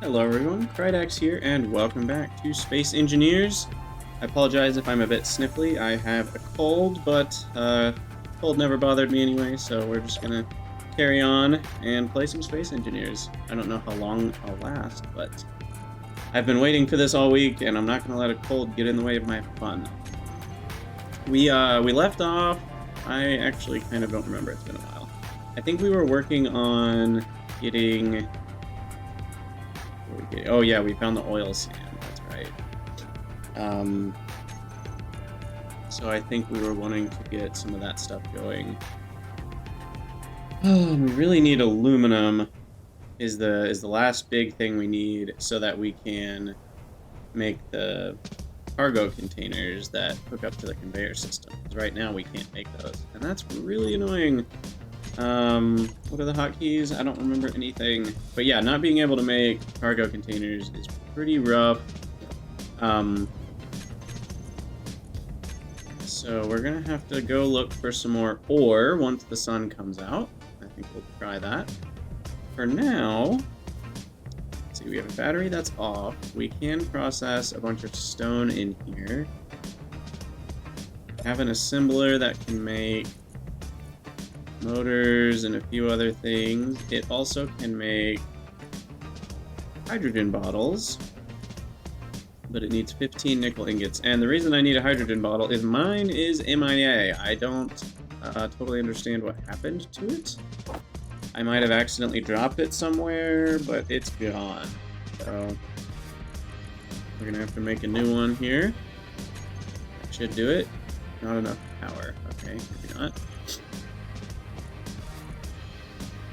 Hello everyone, Krydax here, and welcome back to Space Engineers. I apologize if I'm a bit sniffly. I have a cold, but cold never bothered me anyway, so we're just gonna carry on and play some Space Engineers. I don't know how long I'll last, but I've been waiting for this all week, and I'm not gonna let a cold get in the way of my fun. We left off. I actually kind of don't remember. It's been a while. I think we were working on getting. Oh yeah, we found the oil sand, that's right. So I think we were wanting to get some of that stuff going. We really need aluminum is the last big thing we need so that we can make the cargo containers that hook up to the conveyor system. Because right now we can't make those, and that's really annoying. What are the hotkeys? I don't remember anything. But yeah, not being able to make cargo containers is pretty rough. So we're gonna have to go look for some more ore once the sun comes out. I think we'll try that. For now, let's see, we have a battery that's off. We can process a bunch of stone in here. Have an assembler that can make motors and a few other things. It also can make hydrogen bottles, but it needs 15 nickel ingots. And the reason I need a hydrogen bottle is mine is MIA. I don't totally understand what happened to it. I might have accidentally dropped it somewhere, but it's gone. So we're gonna have to make a new one here. Should do it. Not enough power. Okay, maybe not.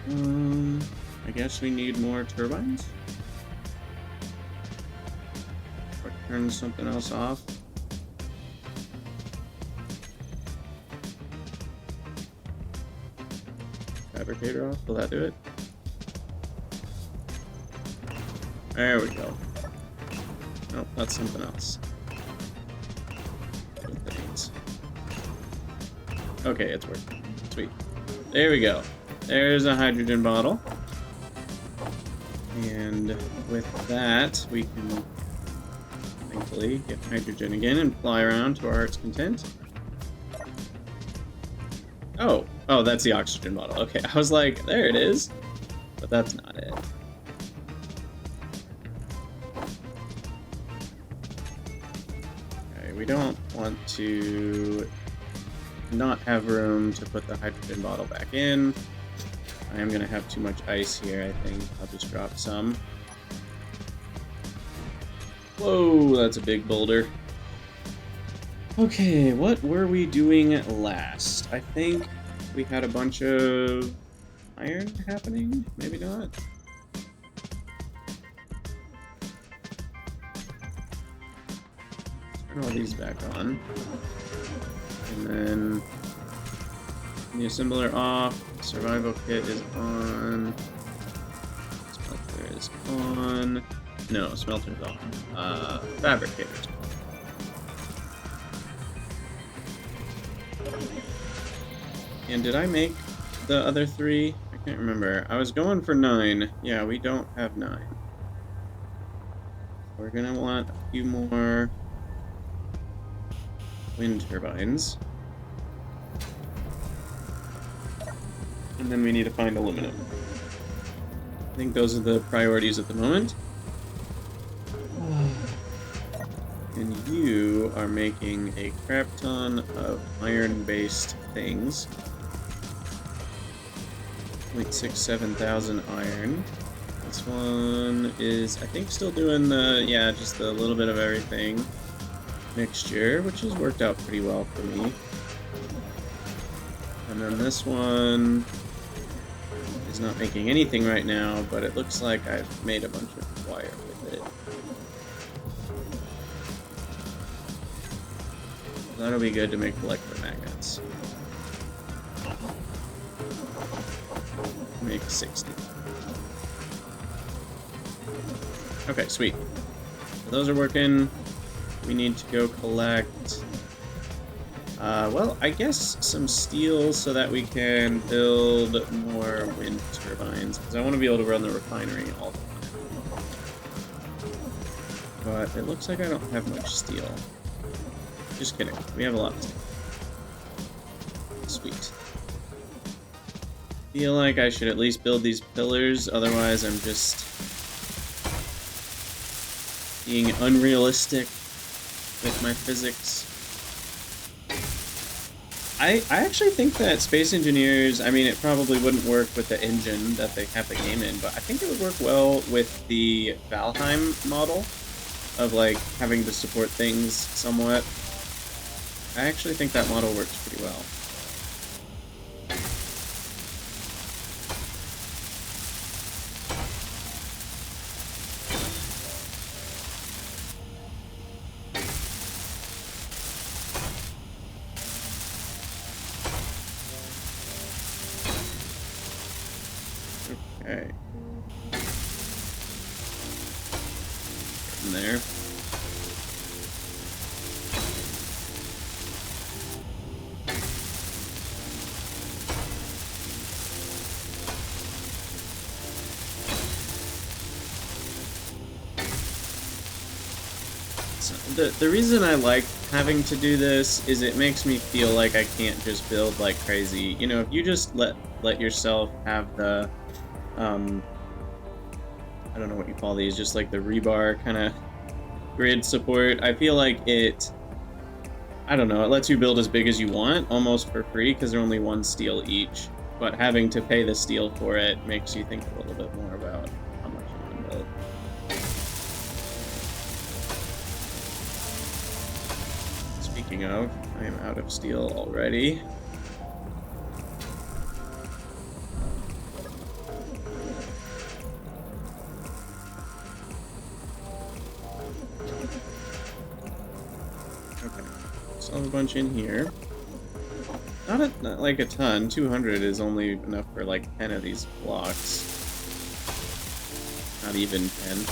I guess we need more turbines? Or turn something else off? Fabricator off? Will that do it? There we go. Nope, that's something else. Good things. Okay, it's working. Sweet. There we go. There's a hydrogen bottle. And with that, we can thankfully get hydrogen again and fly around to our heart's content. Oh, that's the oxygen bottle. Okay, I was like, there it is. But that's not it. Okay, we don't want to not have room to put the hydrogen bottle back in. I am going to have too much ice here, I think. I'll just drop some. Whoa, that's a big boulder. Okay, what were we doing last? I think we had a bunch of iron happening? Maybe not? Turn all these back on. And then the assembler off. Survival kit is on. Smelter is on. No, smelter's off. Fabricator's on. And did I make the other 3? I can't remember. I was going for 9. Yeah, we don't have 9. We're gonna want a few more wind turbines. And then we need to find aluminum. I think those are the priorities at the moment. And you are making a crap ton of iron-based things. 0.67 thousand iron. This one is, I think, still doing the, yeah, just a little bit of everything mixture, which has worked out pretty well for me. And then this one is not making anything right now, but it looks like I've made a bunch of wire with it. That'll be good to make electromagnets. Make 60. Okay, sweet. So those are working. We need to go collect well, I guess some steel so that we can build more wind turbines, because I want to be able to run the refinery all the time. but it looks like I don't have much steel. Just kidding. We have a lot of steel. Sweet. Feel like I should at least build these pillars, otherwise I'm just being unrealistic with my physics. I actually think that Space Engineers, I mean, it probably wouldn't work with the engine that they have the game in, but I think it would work well with the Valheim model of, like, having to support things somewhat. I actually think that model works pretty well. Okay. In there. So the reason I like having to do this is it makes me feel like I can't just build like crazy. You know, if you just let yourself have the I don't know what you call these, just like the rebar kind of grid support. I feel like it, I don't know, it lets you build as big as you want, almost for free, because they're only 1 steel each. But having to pay the steel for it makes you think a little bit more about how much you want to build. Speaking of, I am out of steel already. Still have a bunch in here. Not like a ton. 200 is only enough for like 10 of these blocks. Not even 10.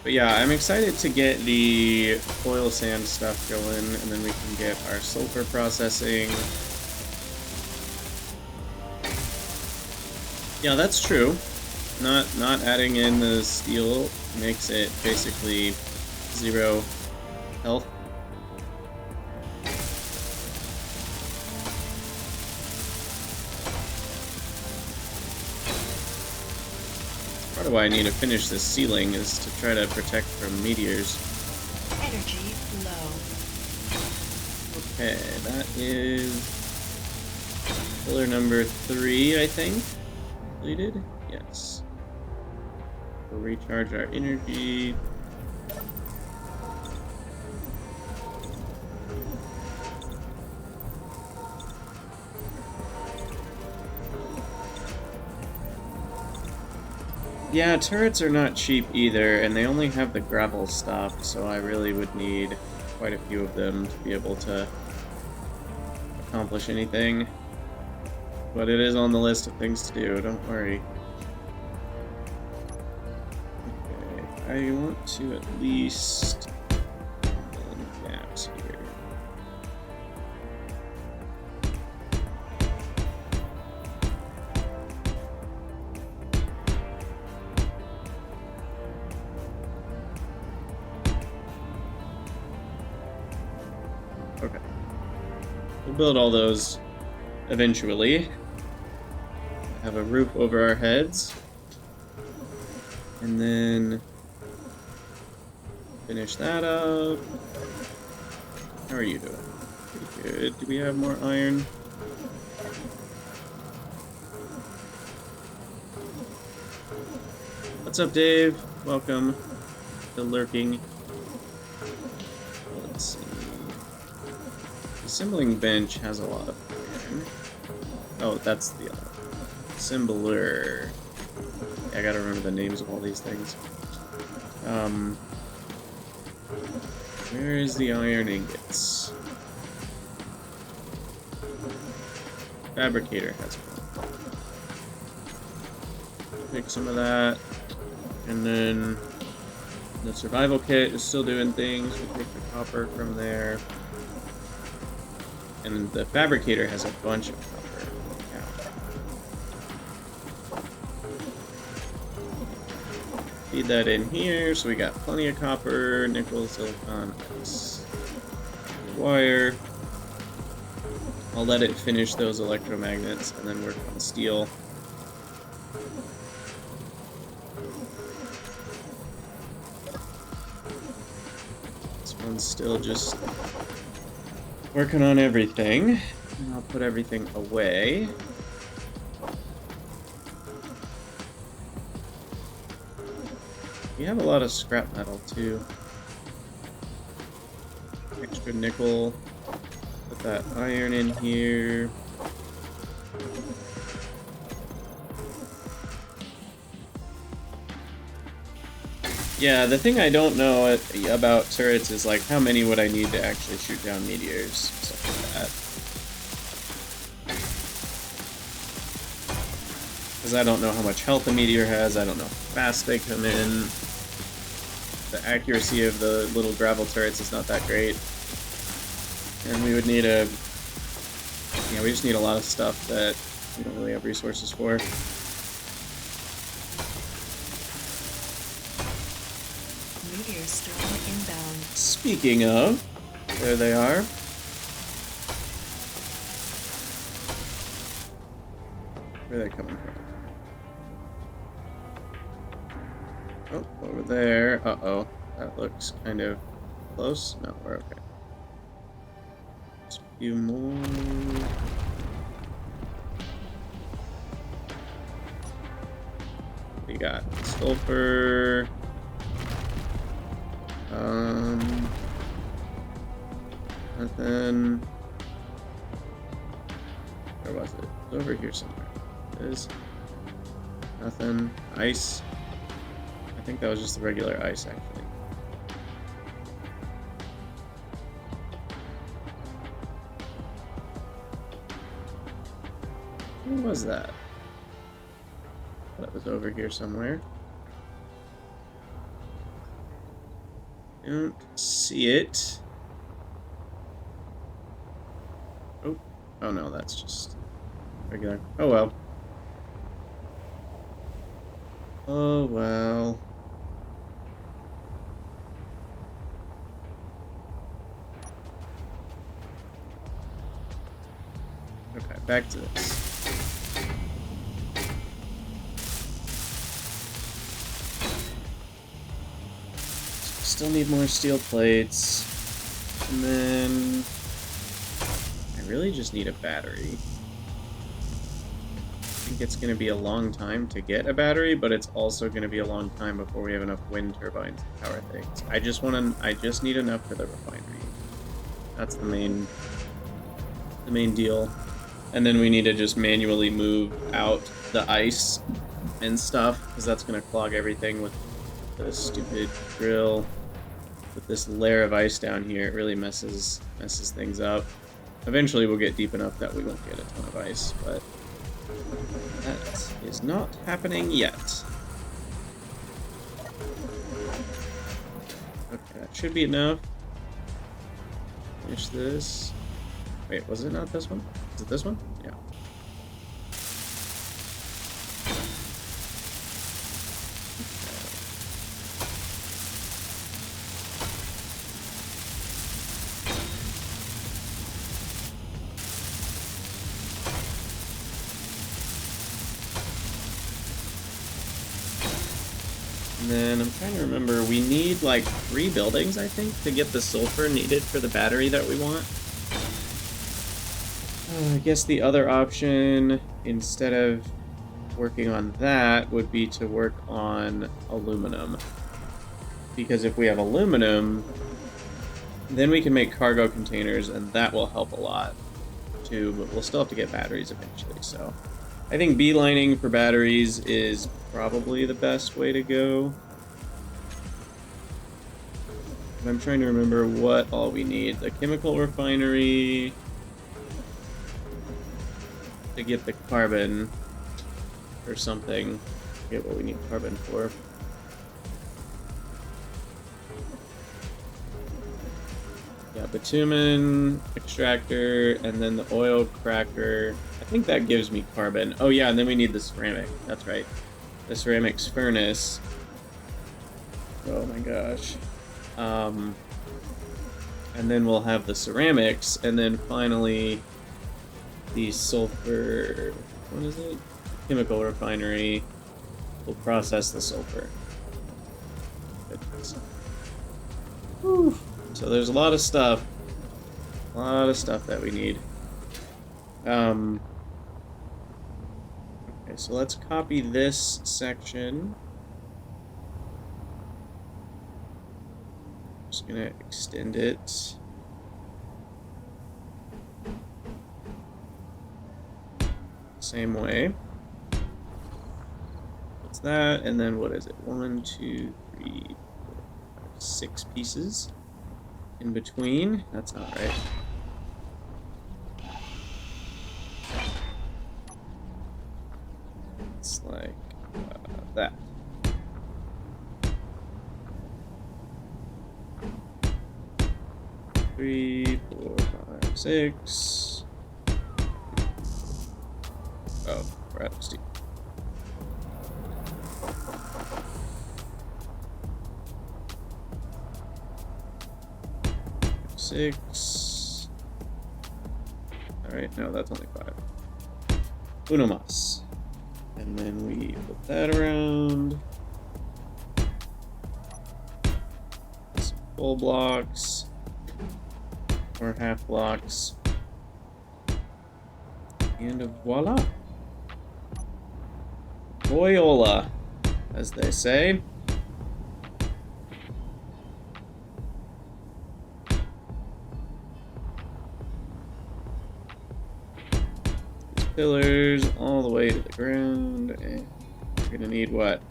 But yeah, I'm excited to get the oil sand stuff going, and then we can get our sulfur processing. Yeah, that's true. Not adding in the steel makes it basically 0 health. Part of why I need to finish this ceiling is to try to protect from meteors. Energy low. Okay, that is pillar number 3, I think. Completed? Yes. We'll recharge our energy. Yeah, turrets are not cheap either, and they only have the gravel stuff, so I really would need quite a few of them to be able to accomplish anything. But it is on the list of things to do, don't worry. Okay, I want to at least fill in the gaps here. Okay. We'll build all those eventually. Have a roof over our heads. And then finish that up. How are you doing? Pretty good. Do we have more iron? What's up, Dave? Welcome to lurking. Let's see. The assembling bench has a lot of iron. Oh, that's the other. Assembler. Yeah, I gotta remember the names of all these things. Where is the iron ingots? Fabricator has one. Take some of that, and then The survival kit is still doing things. We take the copper from there. And the fabricator has a bunch of copper. Yeah. Feed that in here, so we got plenty of copper, nickel, silicon, ice, wire. I'll let it finish those electromagnets and then work on steel. This one's still just working on everything. And I'll put everything away. We have a lot of scrap metal too. Extra nickel. Put that iron in here. Yeah, the thing I don't know about turrets is like how many would I need to actually shoot down meteors, stuff like that. Because I don't know how much health a meteor has, I don't know how fast they come in. The accuracy of the little gravel turrets is not that great. And we would need a... Yeah, we just need a lot of stuff that we don't really have resources for. Meteor storm inbound. Speaking of, there they are. Where are they coming from? Oh, over there. Uh-oh. That looks kind of close. No, we're okay. Just a few more. We got sulfur. Nothing. Where was it? It's over here somewhere. It is. Nothing. Ice. I think that was just the regular ice, actually. Where was that? That was over here somewhere. Don't see it. Oh. Oh no, that's just regular. Oh well. Oh well. Okay, back to this. Still need more steel plates. And then I really just need a battery. I think it's going to be a long time to get a battery, but it's also going to be a long time before we have enough wind turbines to power things. I just need enough for the refinery. That's the main deal. And then we need to just manually move out the ice and stuff, because that's going to clog everything with the stupid drill. With this layer of ice down here, it really messes things up. Eventually we'll get deep enough that we won't get a ton of ice, but that is not happening yet. Okay, that should be enough. Finish this. Wait, was it not this one? Is it this one? Yeah. And then I'm trying to remember, we need like 3 buildings, I think, to get the sulfur needed for the battery that we want. I guess the other option, instead of working on that, would be to work on aluminum. Because if we have aluminum, then we can make cargo containers, and that will help a lot, too, but we'll still have to get batteries eventually, so... I think beelining for batteries is probably the best way to go. But I'm trying to remember what all we need. The chemical refinery to get the carbon or something. I forget what we need carbon for. Yeah, bitumen extractor, and then the oil cracker. I think that gives me carbon. Oh yeah, and then we need the ceramic. That's right. The ceramics furnace. Oh my gosh. And then we'll have the ceramics, and then finally the sulfur. What is it? Chemical refinery will process the sulfur. Whew. So there's a lot of stuff. A lot of stuff that we need. Okay, so let's copy this section. Just gonna extend it. Same way. What's that? And then what is it? 1, 2, 3, 4, 5, 6 pieces in between. That's not right. It's like that. Three, 4, 5, 6. Oh, we're out of steel. Six. Alright, no, that's only 5. Uno mas. And then we flip that around. Some full blocks. Or half blocks. And voila. Voyola, as they say. These pillars all the way to the ground. And we're gonna need what?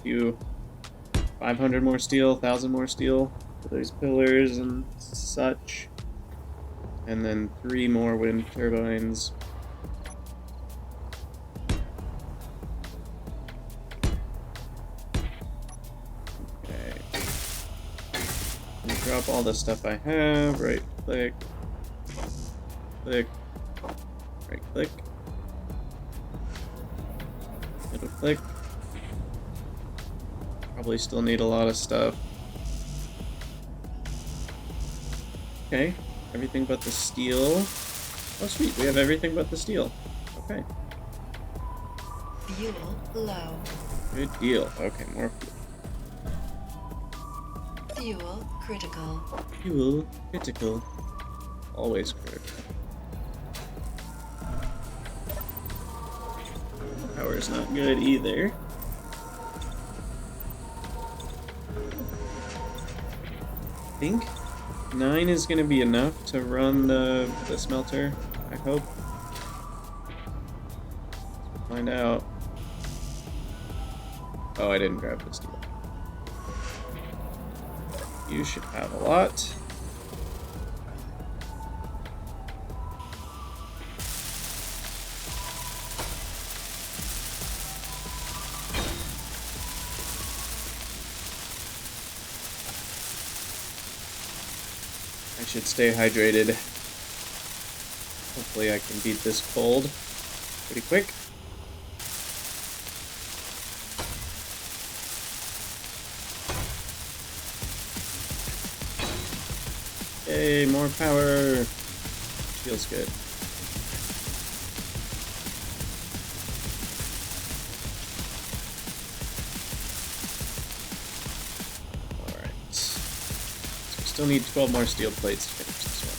500 more steel, 1,000 more steel for those pillars and such. And then 3 more wind turbines. Okay. Drop all the stuff I have. Right click. Click. Right click. Middle click. Probably still need a lot of stuff. Okay. Everything but the steel. Oh, sweet. We have everything but the steel. Okay. Fuel low. Good deal. Okay, more fuel. Fuel critical. Fuel critical. Always critical. Power's not good either. I think 9 is going to be enough to run the smelter, I hope. Let's find out. Oh, I didn't grab the steel. You should have a lot. I should stay hydrated. Hopefully I can beat this cold pretty quick. Yay, more power. Feels good. Alright. So we still need 12 more steel plates to finish this one.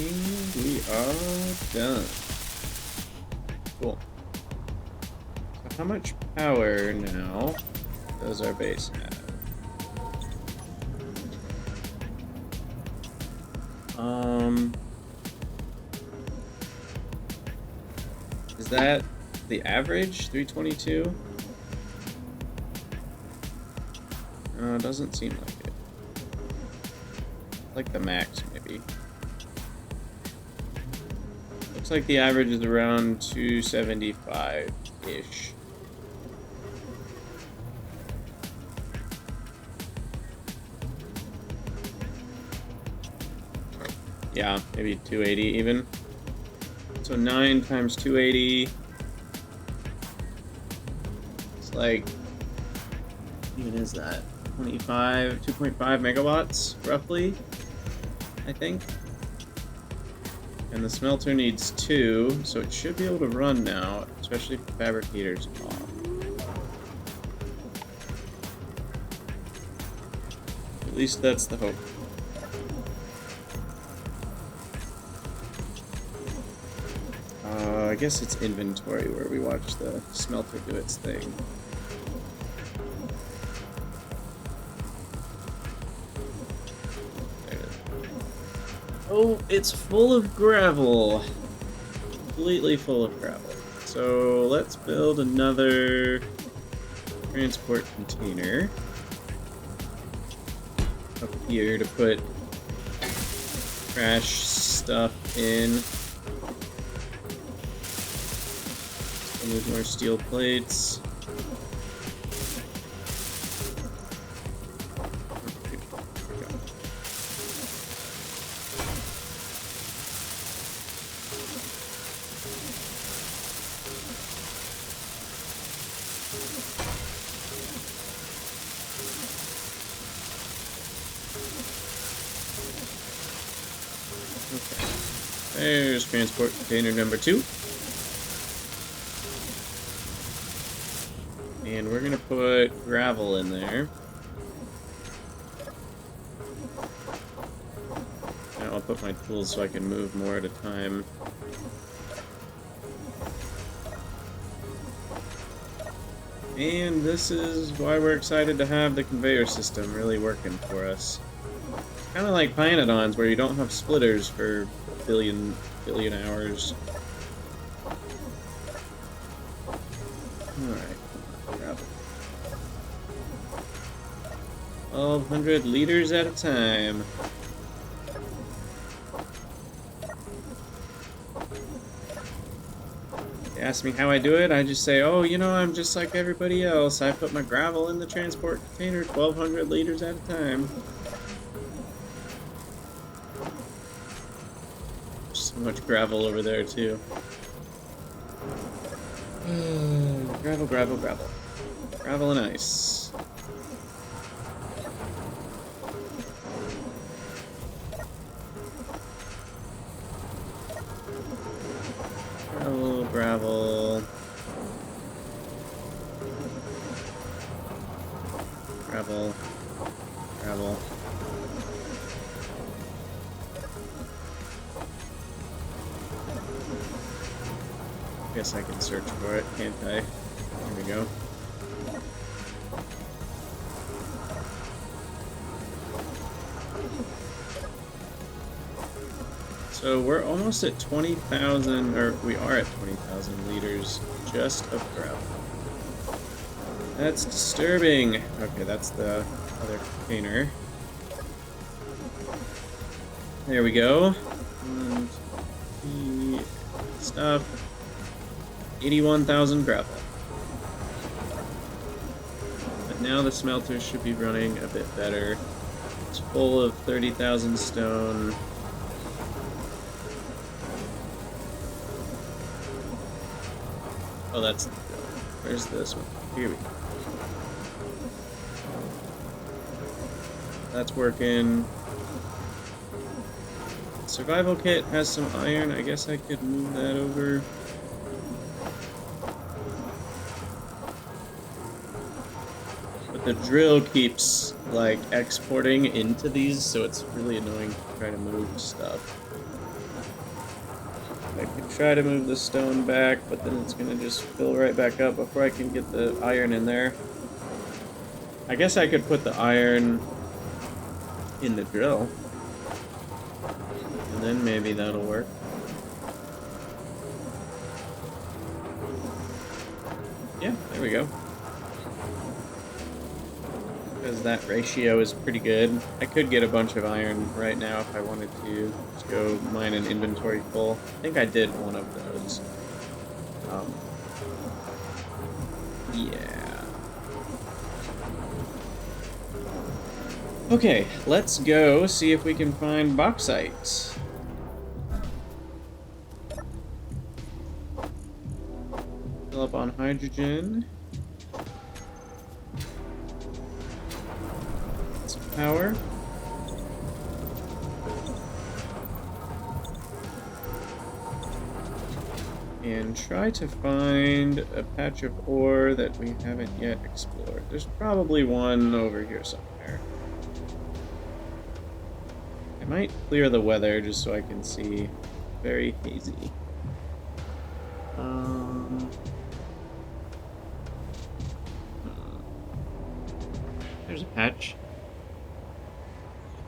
And we are done. Cool. So how much power now does our base have? Is that the average? 322? Doesn't seem like it. Like the max, maybe. Looks like the average is around 275-ish. Yeah, maybe 280 even. So 9 times 280. It's like, even is that 2.5 megawatts roughly, I think. And the smelter needs 2, so it should be able to run now, especially if the fabricator's off. At least that's the hope. I guess it's inventory where we watch the smelter do its thing. There it is. Oh, it's full of gravel. Completely full of gravel. So let's build another transport container up here to put trash stuff in. Need more steel plates. Okay. There's transport container number 2. And we're gonna put gravel in there. Now I'll put my tools so I can move more at a time. And this is why we're excited to have the conveyor system really working for us. It's kind of like Planetons, where you don't have splitters for a billion hours. Alright. 1,200 liters at a time. They ask me how I do it, I just say, oh, you know, I'm just like everybody else. I put my gravel in the transport container 1,200 liters at a time. So much gravel over there, too. Gravel, gravel, gravel. Gravel and ice. Gravel. Gravel. Gravel. Guess I can search for it, can't I? There we go. So we're almost at 20,000, or we are at 20,000 liters just of gravel. That's disturbing. Okay, that's the other container. There we go. And the stuff. 81,000 gravel. But now the smelter should be running a bit better. It's full of 30,000 stone. Oh, that's... Where's this one? Here we go. That's working. Survival kit has some iron. I guess I could move that over. But the drill keeps, like, exporting into these, so it's really annoying to try to move stuff. I could try to move the stone back, but then it's gonna just fill right back up before I can get the iron in there. I guess I could put the iron in the drill. And then maybe that'll work. Yeah, there we go. because that ratio is pretty good. I could get a bunch of iron right now if I wanted to. Just go mine an inventory full. I think I did one of those. Yeah. Okay, let's go see if we can find bauxite. Fill up on hydrogen. Some power. And try to find a patch of ore that we haven't yet explored. There's probably one over here somewhere. I might clear the weather just so I can see. Very hazy. There's a patch.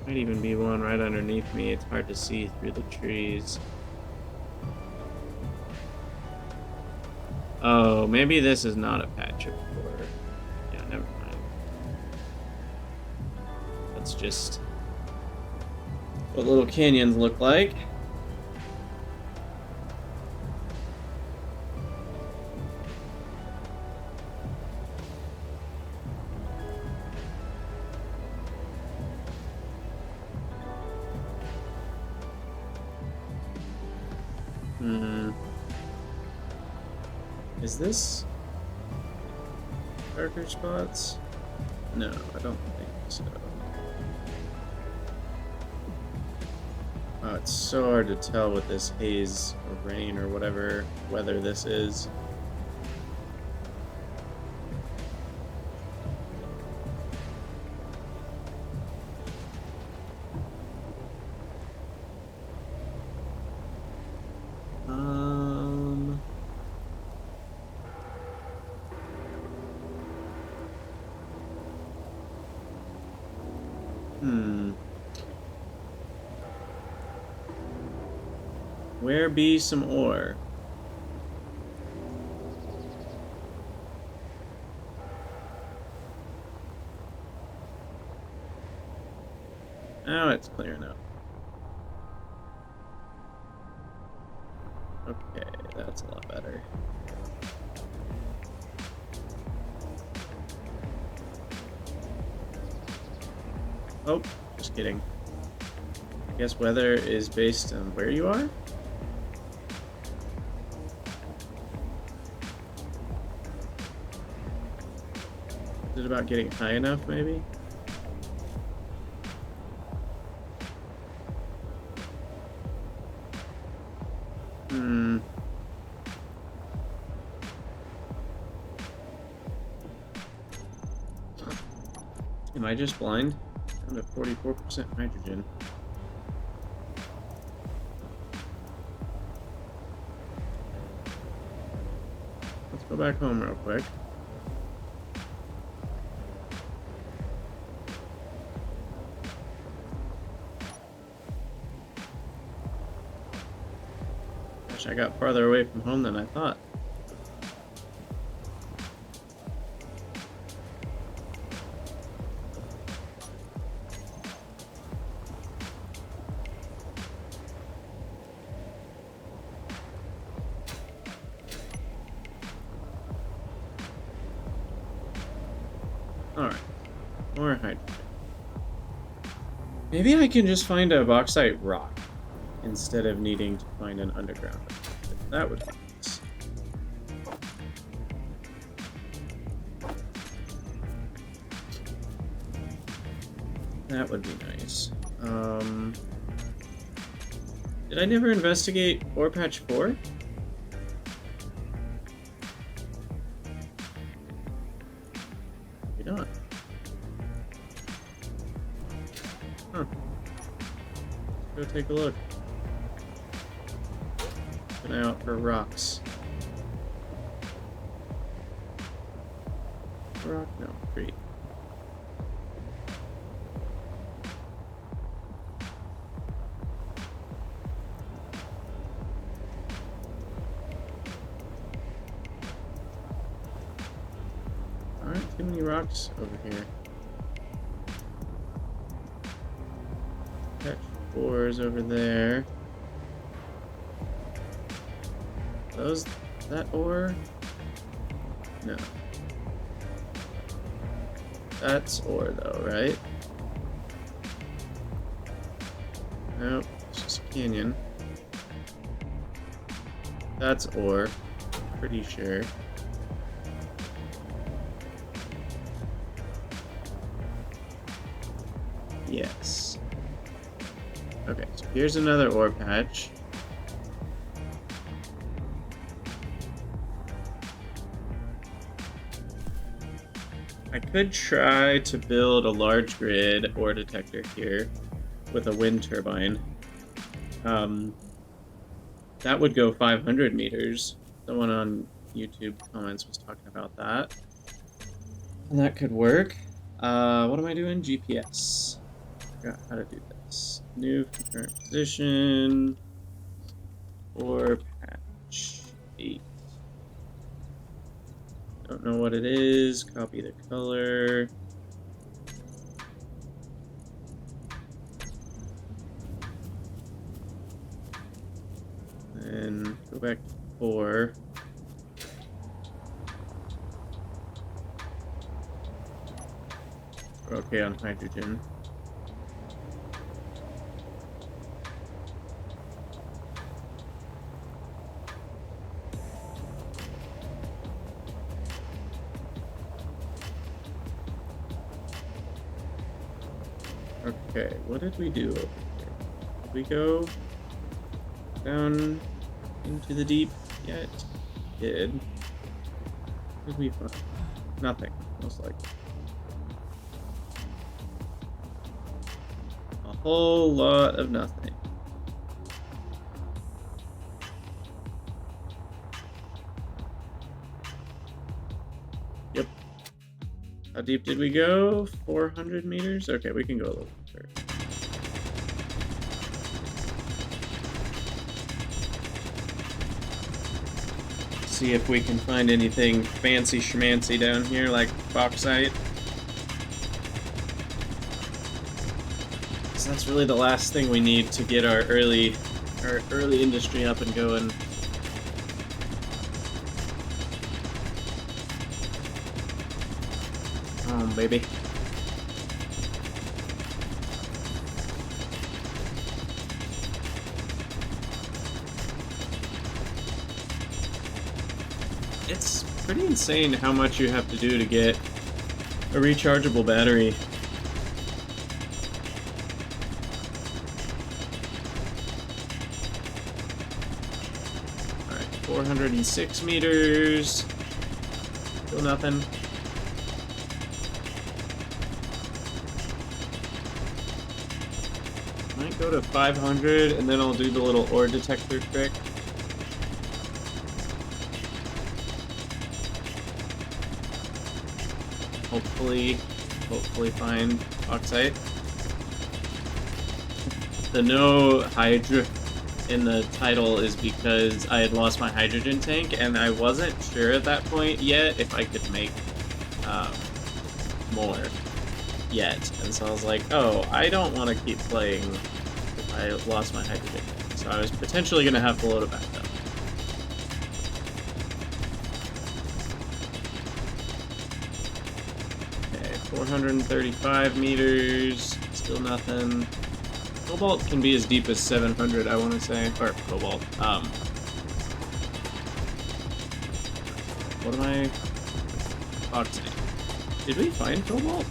Might even be one right underneath me. It's hard to see through the trees. Oh, maybe this is not a patch of ore. Yeah, never mind. That's just what little canyons look like. Is this darker spots? No, I don't think so. Oh, it's so hard to tell with this haze or rain or whatever weather this is. Where be some ore? Now it's clearing up. Okay, that's a lot better. Oh, just kidding. I guess weather is based on where you are? Is it about getting high enough, maybe? Am I just blind? I'm at 44% hydrogen. Let's go back home real quick. Gosh, I got farther away from home than I thought. Alright, more hydrogen. Maybe I can just find a bauxite rock instead of needing to find an underground. That would be nice. That would be nice. Did I never investigate ore patch 4? Maybe not. Huh. Let's go take a look. Keep an eye out for rocks. Rock? No, tree. Alright, too many rocks over here. ores over there. Those that ore? No. That's ore though, right? Nope, it's just a canyon. That's ore. Pretty sure. Yes. Okay, so here's another ore patch. I could try to build a large grid ore detector here with a wind turbine. That would go 500 meters. Someone on YouTube comments was talking about that. And that could work. What am I doing? GPS. Forgot how to do this. New from current position. Or patch 8. Don't know what it is. Copy the color. And go back to 4. We're okay on hydrogen. Okay, what did we do over here? Did we go down into the deep yet? Did. What did we find? Nothing, most likely. A whole lot of nothing. Yep. How deep did we go? 400 meters? Okay, we can go a little further. See if we can find anything fancy schmancy down here, like bauxite. So that's really the last thing we need to get our early industry up and going. Oh, baby. It's pretty insane how much you have to do to get a rechargeable battery. Alright, 406 meters. Still nothing. Might go to 500 and then I'll do the little ore detector trick. Hopefully find bauxite. The no hydra in the title is because I had lost my hydrogen tank and I wasn't sure at that point yet if I could make more yet. And so I was like, oh, I don't want to keep playing if I lost my hydrogen tank. So I was potentially going to have to load it back up. 435 meters, still nothing. Cobalt can be as deep as 700, I want to say. Or cobalt. What am I? Bauxite. Did we find cobalt?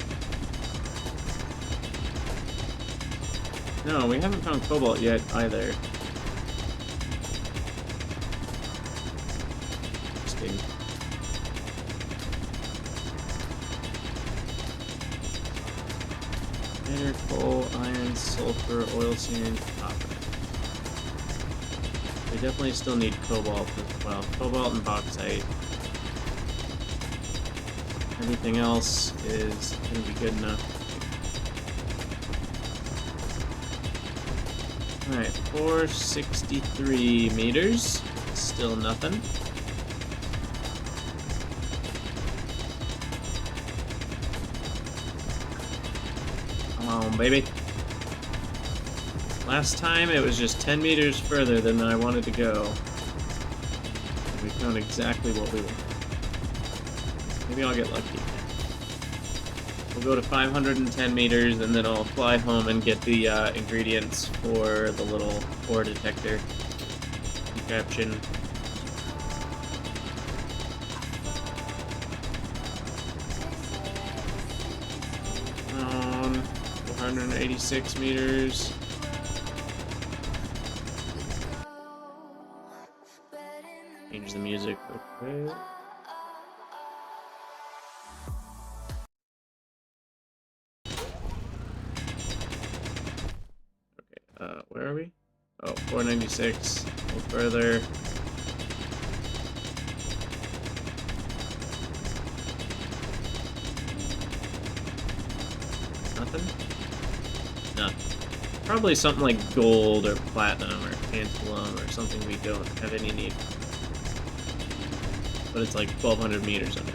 No, we haven't found cobalt yet either. Interesting. Coal, iron, sulfur, oil sand, copper. We definitely still need cobalt as well. Cobalt and bauxite. Everything else is going to be good enough. Alright, 463 meters. Still nothing. Come on, baby. Last time it was just 10 meters further than I wanted to go. We found exactly what we wanted. Maybe I'll get lucky. We'll go to 510 meters and then I'll fly home and get the ingredients for the little ore detector contraption. 486 meters. Change the music real quick. Okay, where are we? Oh, 496. A little further. Nothing? Nothing. Probably something like gold or platinum or tantalum or something we don't have any need. But it's like 1,200 meters under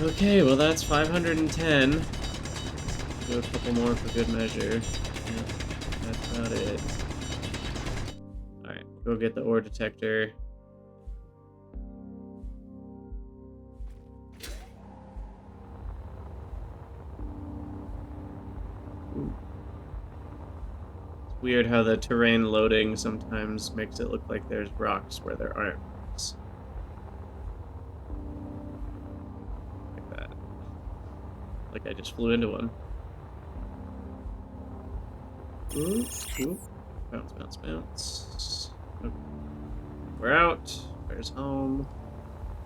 there. Okay, well that's 510. Do a couple more for good measure. Yeah, that's about it. Alright, go get the ore detector. Ooh. It's weird how the terrain loading sometimes makes it look like there's rocks where there aren't rocks. Like that. Like I just flew into one. Ooh, ooh. Bounce, bounce, bounce. Okay. We're out. Where's home?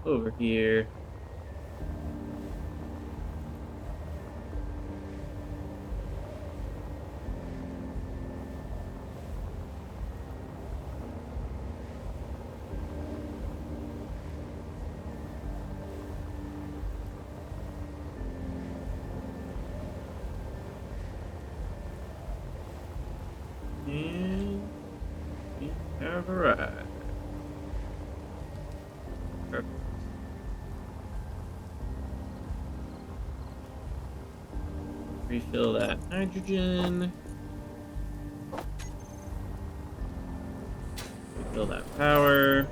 Over here. And we have arrived. Perfect. Refill that nitrogen. Refill that power.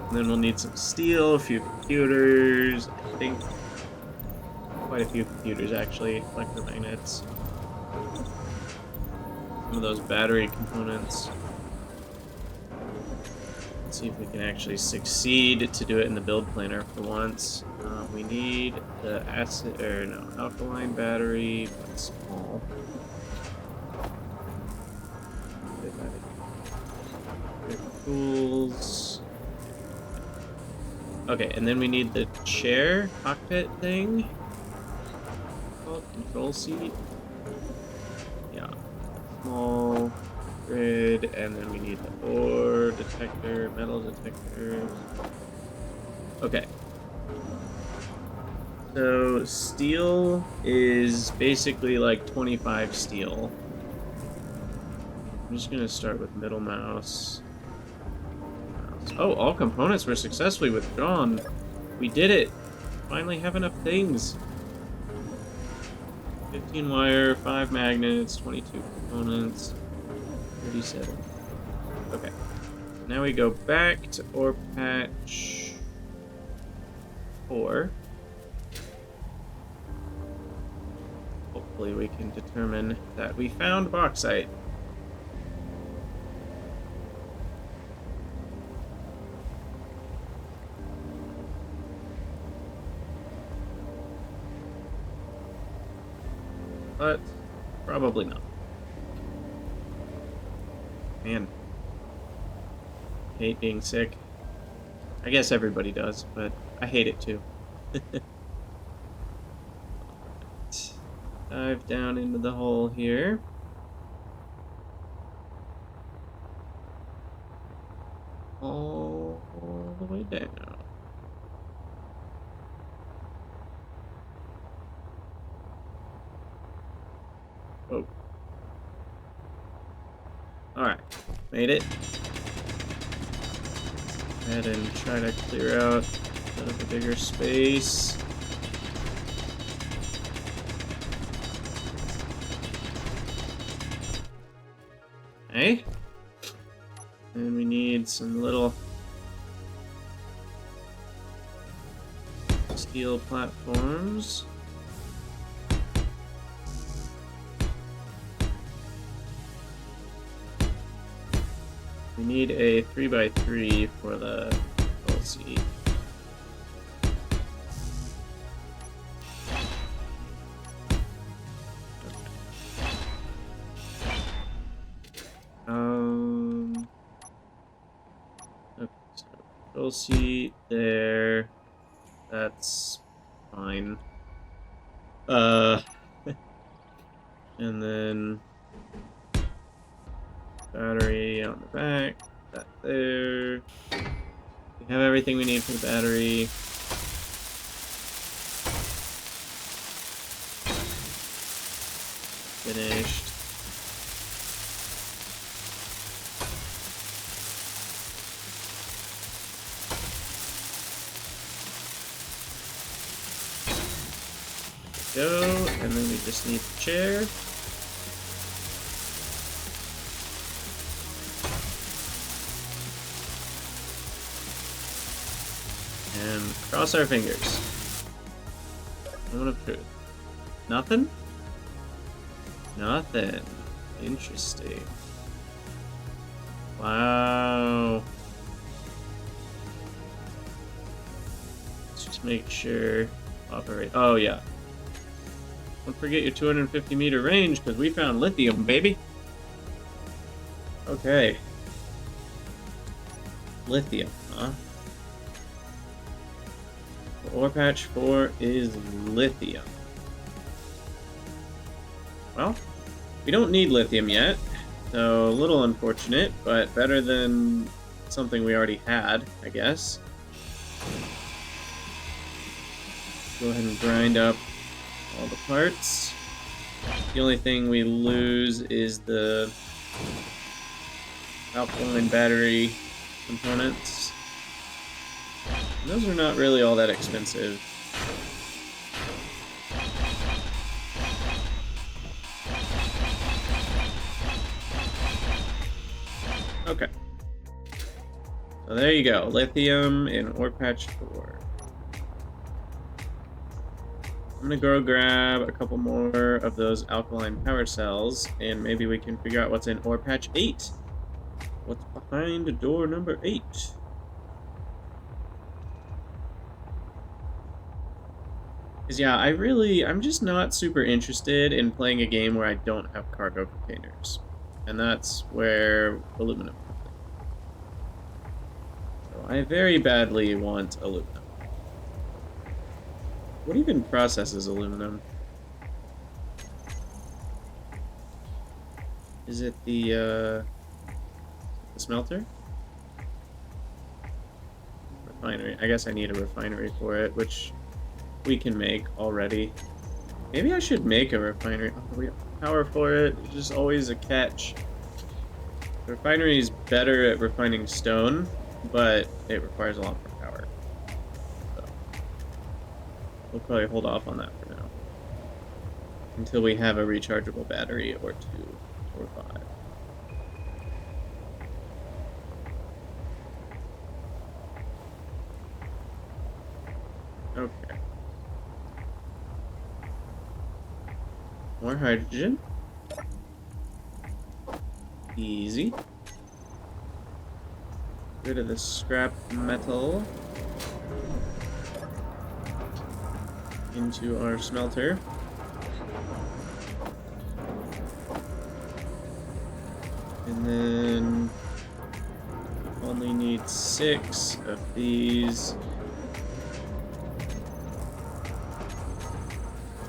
And then we'll need some steel, a few computers, I think. Quite a few computers, actually. Electromagnets. Some of those battery components. Let's see if we can actually succeed to do it in the build planner for once. We need the alkaline battery, but small. Tools. Okay, and then we need the chair, cockpit thing. Called control seat. Yeah. Small grid, and then we need the ore detector, metal detector. Okay. So steel is basically like 25 steel. I'm just gonna start with middle mouse. Oh, all components were successfully withdrawn. We did it. Finally have enough things. 15 wire, 5 magnets, 22 components, 37. Okay. Now we go back to ore patch 4. Hopefully we can determine that we found bauxite. But probably not. Man. Hate being sick. I guess everybody does, but I hate it too. Dive down into the hole here. All the way down. Oh. Alright. Made it. Go ahead and try to clear out a bit of a bigger space. Okay. And we need some little steel platforms. We need a 3x3 for the seat. Okay, so control seat there. That's fine. And then battery on the back. That there. We have everything we need for the battery. Finished. Go, and then we just need the chair. And cross our fingers. Moment of truth. Nothing? Nothing. Interesting. Wow. Let's just make sure. Operate. Oh, yeah. Don't forget your 250-meter range, because we found lithium, baby. Okay. Lithium, huh? Ore patch 4 is lithium. Well, we don't need lithium yet, so a little unfortunate, but better than something we already had, I guess. Go ahead and grind up all the parts. The only thing we lose is the alkaline battery components. And those are not really all that expensive. Okay. So there you go. Lithium in ore patch 4. I'm gonna go grab a couple more of those alkaline power cells, and maybe we can figure out what's in ore patch 8. What's behind door number 8? Because yeah, I'm just not super interested in playing a game where I don't have cargo containers. And that's where aluminum comes in. So I very badly want aluminum. What even processes aluminum? Is it the smelter? Refinery. I guess I need a refinery for it, which we can make already. Maybe I should make a refinery. Oh, we have power for it. There's just always a catch. The refinery is better at refining stone, but it requires a lot more power. So we'll probably hold off on that for now. Until we have a rechargeable battery or 2 or 5. Okay. More hydrogen. Easy. Rid of the scrap metal. Into our smelter. And then only need 6 of these.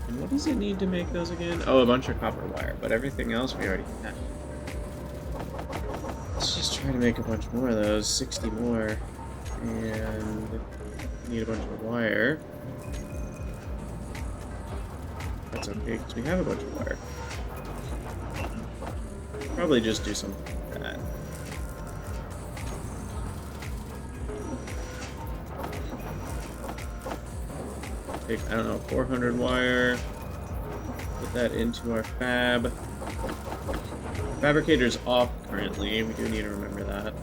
And what does it need to make those again? Oh, a bunch of copper wire, but everything else we already have. Let's just try to make a bunch more of those, 60 more. And need a bunch of wire. That's okay, because we have a bunch of wire. Probably just do something like that. Take, I don't know, 400 wire. Put that into our fab. Fabricator's off currently. We do need to remember that.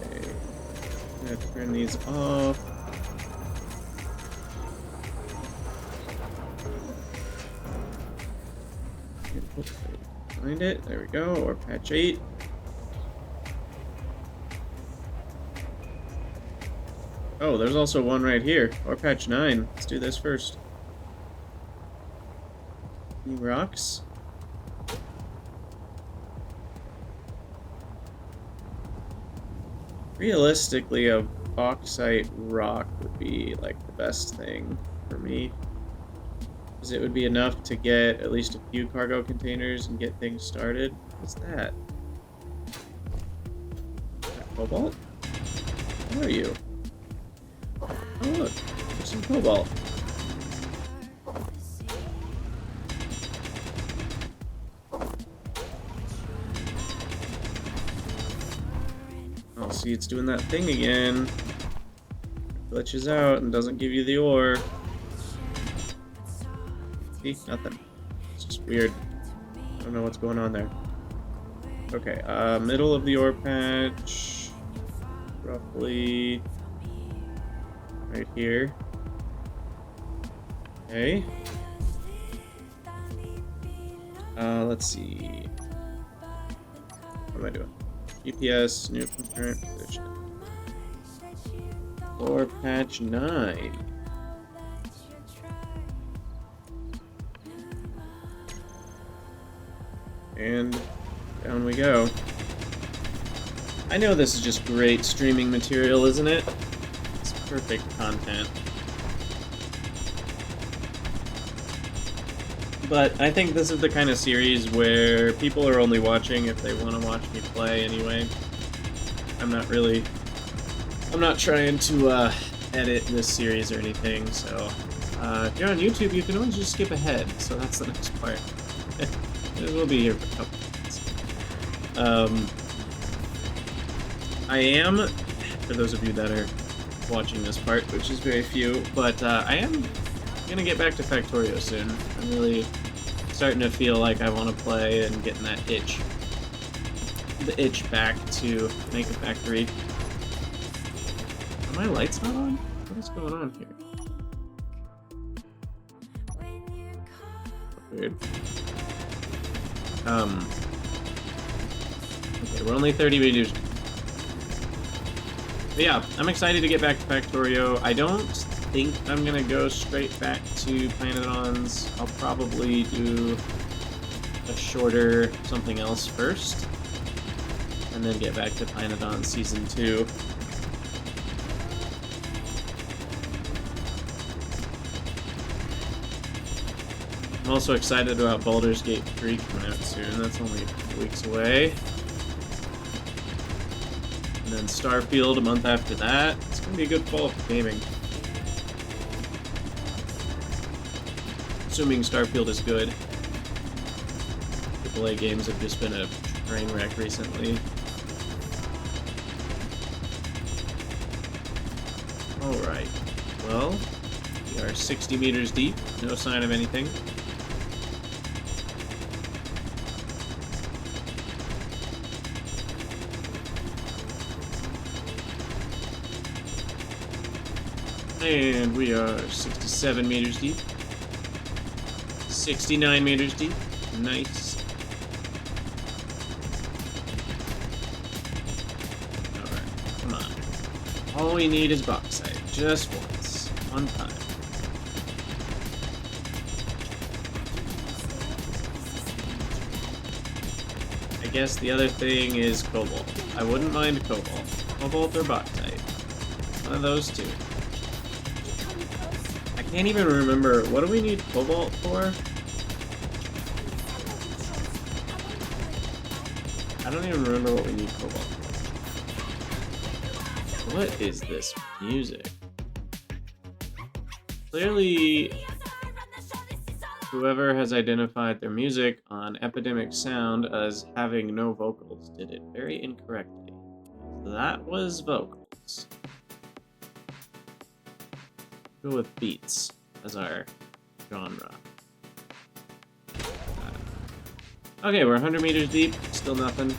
Okay. I'm gonna turn these off. Hopefully find it. There we go. Or patch 8. Oh, there's also one right here. Or patch 9. Let's do this first. Any rocks? Realistically, a bauxite rock would be like the best thing for me. Because it would be enough to get at least a few cargo containers and get things started. What's that? Is that cobalt? What are you? Oh look, there's some cobalt. Oh, see, it's doing that thing again. Glitches out and doesn't give you the ore. See, nothing. It's just weird. I don't know what's going on there. Okay, middle of the ore patch. Roughly right here. Okay. Let's see. What am I doing? GPS, new concurrent position. Ore patch 9. And down we go. I know this is just great streaming material, isn't it? It's perfect content. But I think this is the kind of series where people are only watching if they want to watch me play anyway. I'm not trying to edit this series or anything, so if you're on YouTube, you can always just skip ahead, so that's the next part. We'll be here for a couple minutes. I am, for those of you that are watching this part, which is very few, but I am gonna get back to Factorio soon. I'm really starting to feel like I want to play and getting that itch. The itch back to make a factory. Are my lights not on? What is going on here? Weird. Okay, we're only 30 meters. But yeah, I'm excited to get back to Factorio. I don't think I'm gonna go straight back to Planetons. I'll probably do a shorter something else first, and then get back to Planeton Season 2. I'm also excited about Baldur's Gate 3 coming out soon. That's only a couple weeks away. And then Starfield a month after that. It's gonna be a good fall for gaming. Assuming Starfield is good. AAA games have just been a train wreck recently. Alright. Well, we are 60 meters deep. No sign of anything. And we are 67 meters deep. 69 meters deep. Nice. Alright, come on. All we need is bauxite. Just once. One time. I guess the other thing is cobalt. I wouldn't mind cobalt. Cobalt or bauxite. One of those two. I can't even remember. What do we need cobalt for? I don't even remember what we need cobalt for. What is this music? Clearly, whoever has identified their music on Epidemic Sound as having no vocals did it very incorrectly. That was vocals. Go with beats. as our genre. Okay, we're 100 meters deep, still nothing.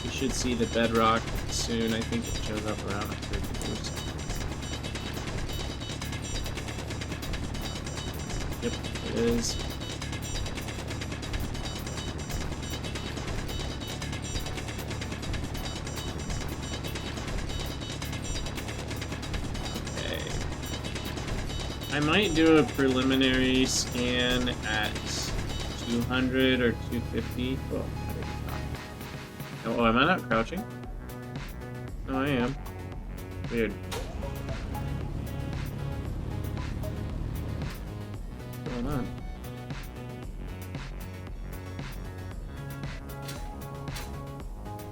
We should see the bedrock soon. I think it shows up around 100 meters. Yep, it is. I might do a preliminary scan at 200 or 250. Oh, am I not crouching? No, I am. Weird. What's going on?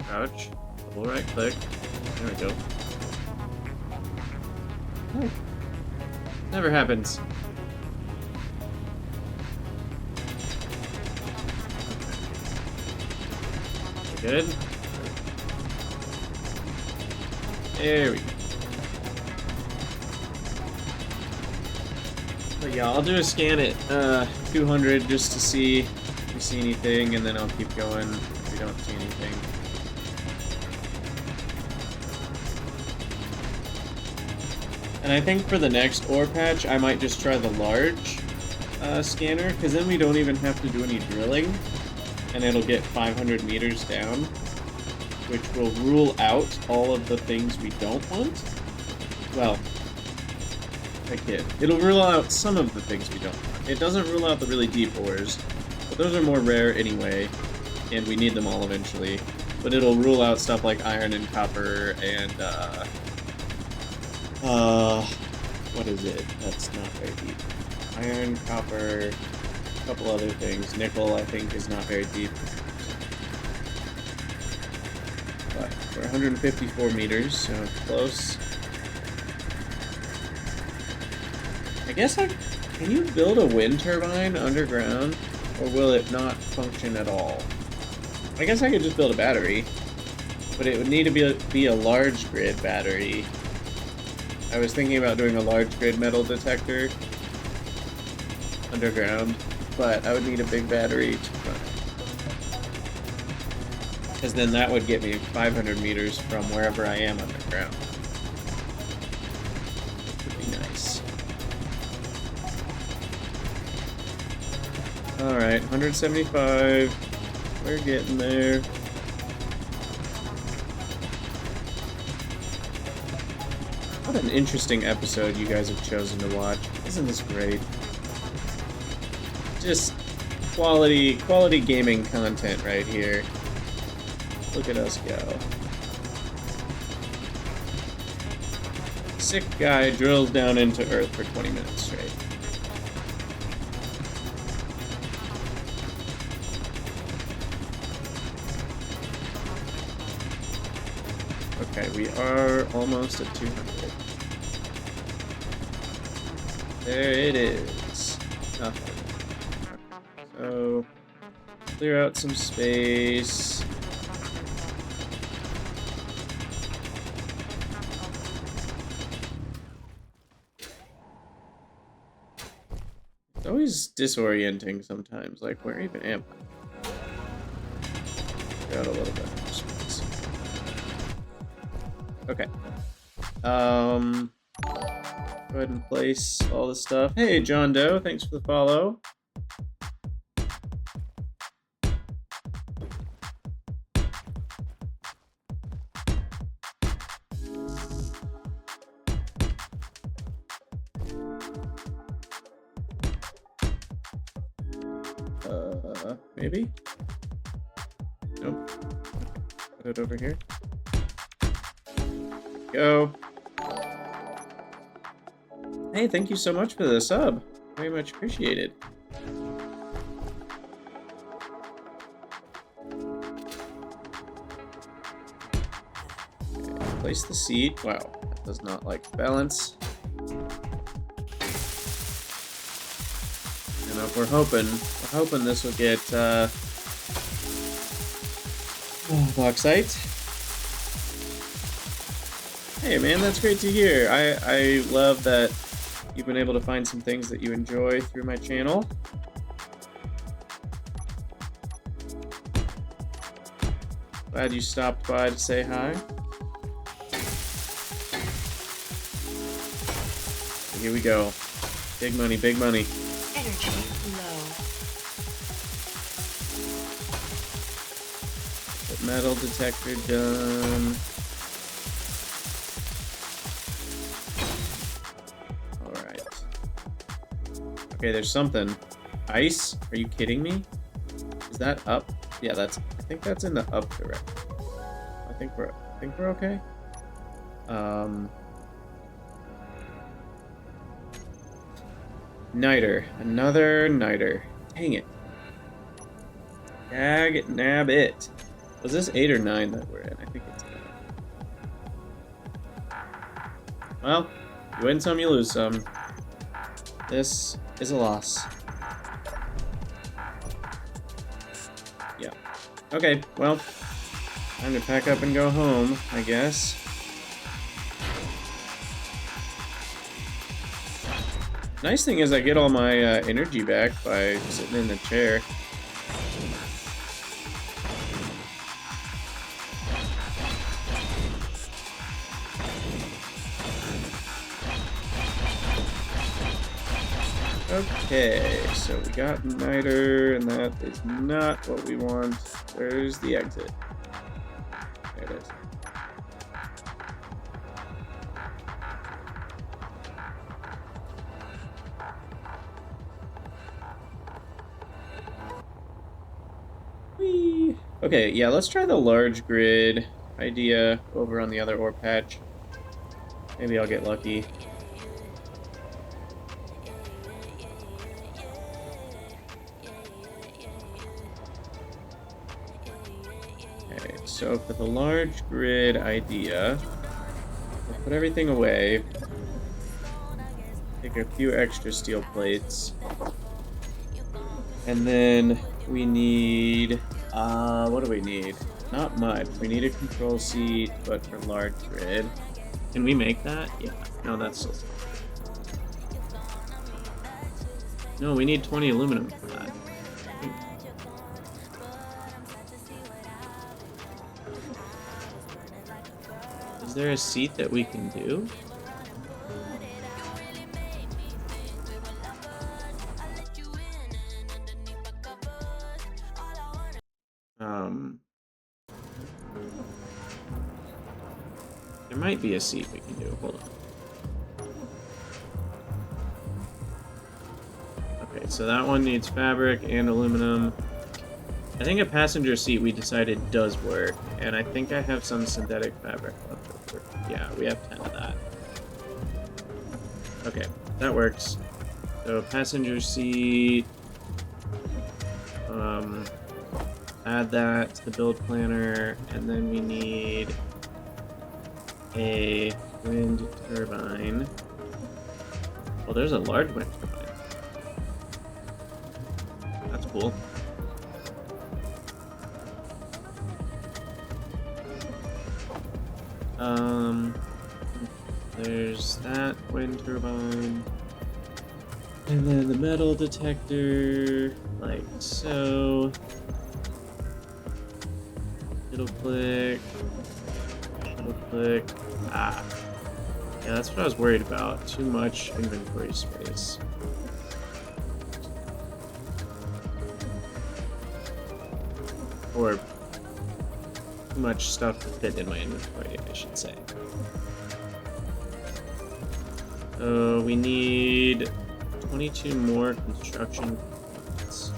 Crouch. Double right click. There we go. Oh. Never happens. Good. There we go. But yeah, I'll do a scan at 200 just to see if we see anything, and then I'll keep going if we don't see anything. And I think for the next ore patch, I might just try the large scanner, because then we don't even have to do any drilling, and it'll get 500 meters down, which will rule out all of the things we don't want. Well, I kid. It'll rule out some of the things we don't want. It doesn't rule out the really deep ores, but those are more rare anyway, and we need them all eventually. But it'll rule out stuff like iron and copper and, what is it? That's not very deep. Iron, copper, a couple other things. Nickel, I think, is not very deep. But we're 154 meters, so it's close. I guess can you build a wind turbine underground, or will it not function at all? I guess I could just build a battery, but it would need to be a large grid battery. I was thinking about doing a large grid metal detector underground, but I would need a big battery to run it. Because then that would get me 500 meters from wherever I am underground. Which would be nice. Alright, 175. We're getting there. What an interesting episode you guys have chosen to watch. Isn't this great? Just quality gaming content right here. Look at us go. Sick guy drills down into Earth for 20 minutes straight. Okay, we are almost at 200. There it is. Nothing. So, clear out some space. It's always disorienting sometimes, like where even am I? Clear out a little bit more space. Okay. Go ahead and place all this stuff. Hey, John Doe, thanks for the follow. Maybe? Nope. Put it over here. Go. Hey, thank you so much for the sub. Very much appreciated. Okay, place the seat. Wow, that does not like balance. And we're hoping this will get bauxite. Hey man, that's great to hear. I love that you've been able to find some things that you enjoy through my channel. Glad you stopped by to say hi. Here we go. Big money, big money. Energy low. Get metal detector done. Alright. Okay, there's something. Ice? Are you kidding me? Is that up? Yeah, I think that's in the up direction. I think we're okay. Niter. Another niter. Dang it. Dag nab it. Was this 8 or 9 that we're in? I think it's 9. Well, you win some, you lose some. This is a loss. Yeah. Okay, well, time to pack up and go home, I guess. Nice thing is I get all my energy back by sitting in the chair. Okay, so we got niter, and that is not what we want. Where's the exit? There it is. Whee! Okay, yeah, let's try the large grid idea over on the other ore patch. Maybe I'll get lucky. Okay, so for the large grid idea, we'll put everything away. Take a few extra steel plates. And then we need, what do we need? Not much. We need a control seat, but for large grid. Can we make that? Yeah. No, that's still... No, we need 20 aluminum for that. Is there a seat that we can do? There might be a seat we can do. Hold on. Okay, so that one needs fabric and aluminum. I think a passenger seat we decided does work, and I think I have some synthetic fabric left over. Yeah, we have 10 of that. Okay, that works. So passenger seat. Add that to the build planner, and then we need a wind turbine. Well, there's a large wind turbine. That's cool. There's that wind turbine. And then the metal detector, like so. Middle click. Middle click. Ah. Yeah, that's what I was worried about. Too much inventory space. Or too much stuff to fit in my inventory, I should say. So we need 22 more construction components.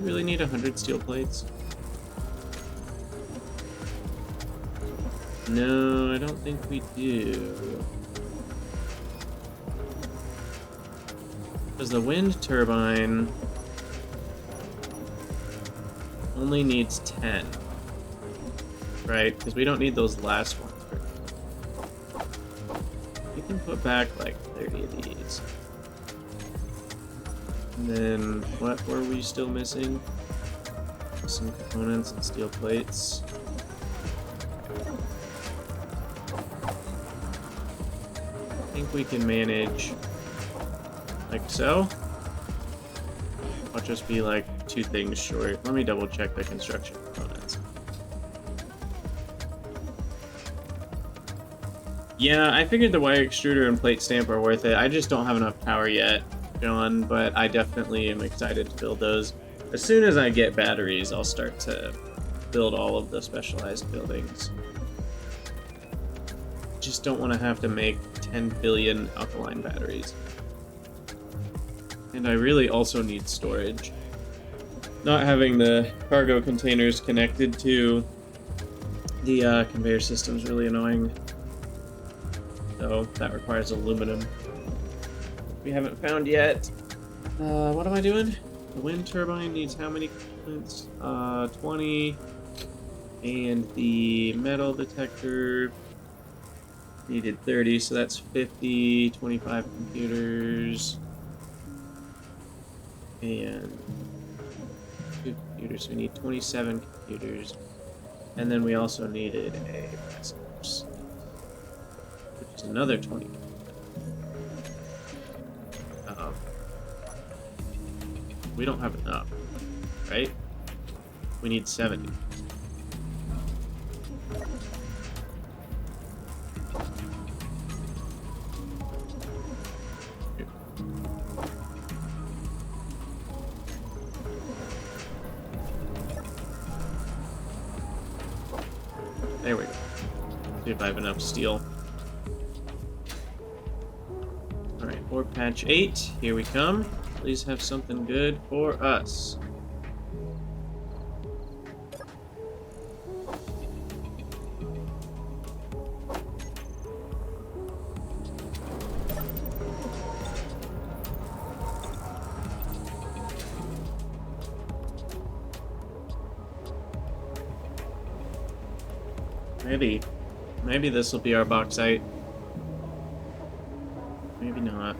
We really need 100 steel plates? No, I don't think we do. Because the wind turbine only needs 10. Right? Because we don't need those last ones. We can put back like 30 of these. And then, what were we still missing? Some components and steel plates. think we can manage like so. I'll just be like 2 things short. Let me double check the construction components. Yeah, I figured the wire extruder and plate stamp are worth it. I just don't have enough power yet, John, but I definitely am excited to build those. As soon as I get batteries, I'll start to build all of the specialized buildings. Just don't want to have to make 10 billion alkaline batteries. And I really also need storage. Not having the cargo containers connected to the conveyor system is really annoying. So that requires aluminum. We haven't found yet. What am I doing? The wind turbine needs how many components? 20. And the metal detector needed 30, so that's 50, 25 computers. And 2 computers, so we need 27 computers. And then we also needed a processor, which is another 20. We don't have enough, right? We need 70. There we go. See if I have enough steel. Alright, ore patch 8. Here we come. Please have something good for us. Maybe this will be our bauxite. Maybe not.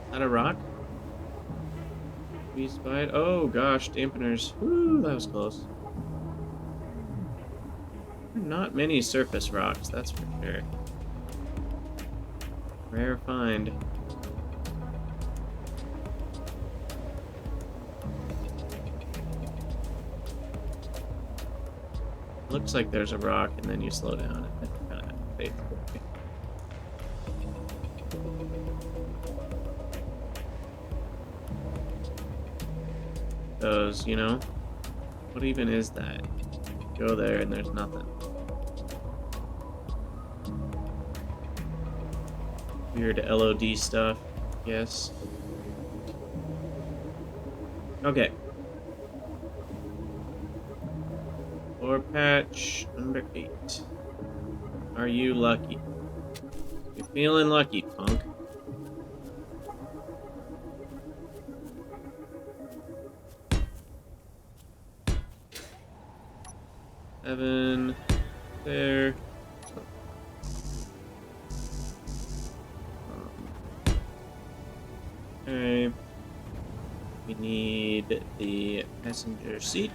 Is that a rock? We spied. Oh gosh, dampeners. Woo, that was close. Not many surface rocks, that's for sure. Rare find. Looks like there's a rock, and then you slow down and kind of fade away. Those, you know? What even is that? Go there and there's nothing. Weird LOD stuff, yes. Okay. Ore patch number 8. Are you lucky? You're feeling lucky, punk. Seven. There. Okay. We need the passenger seat.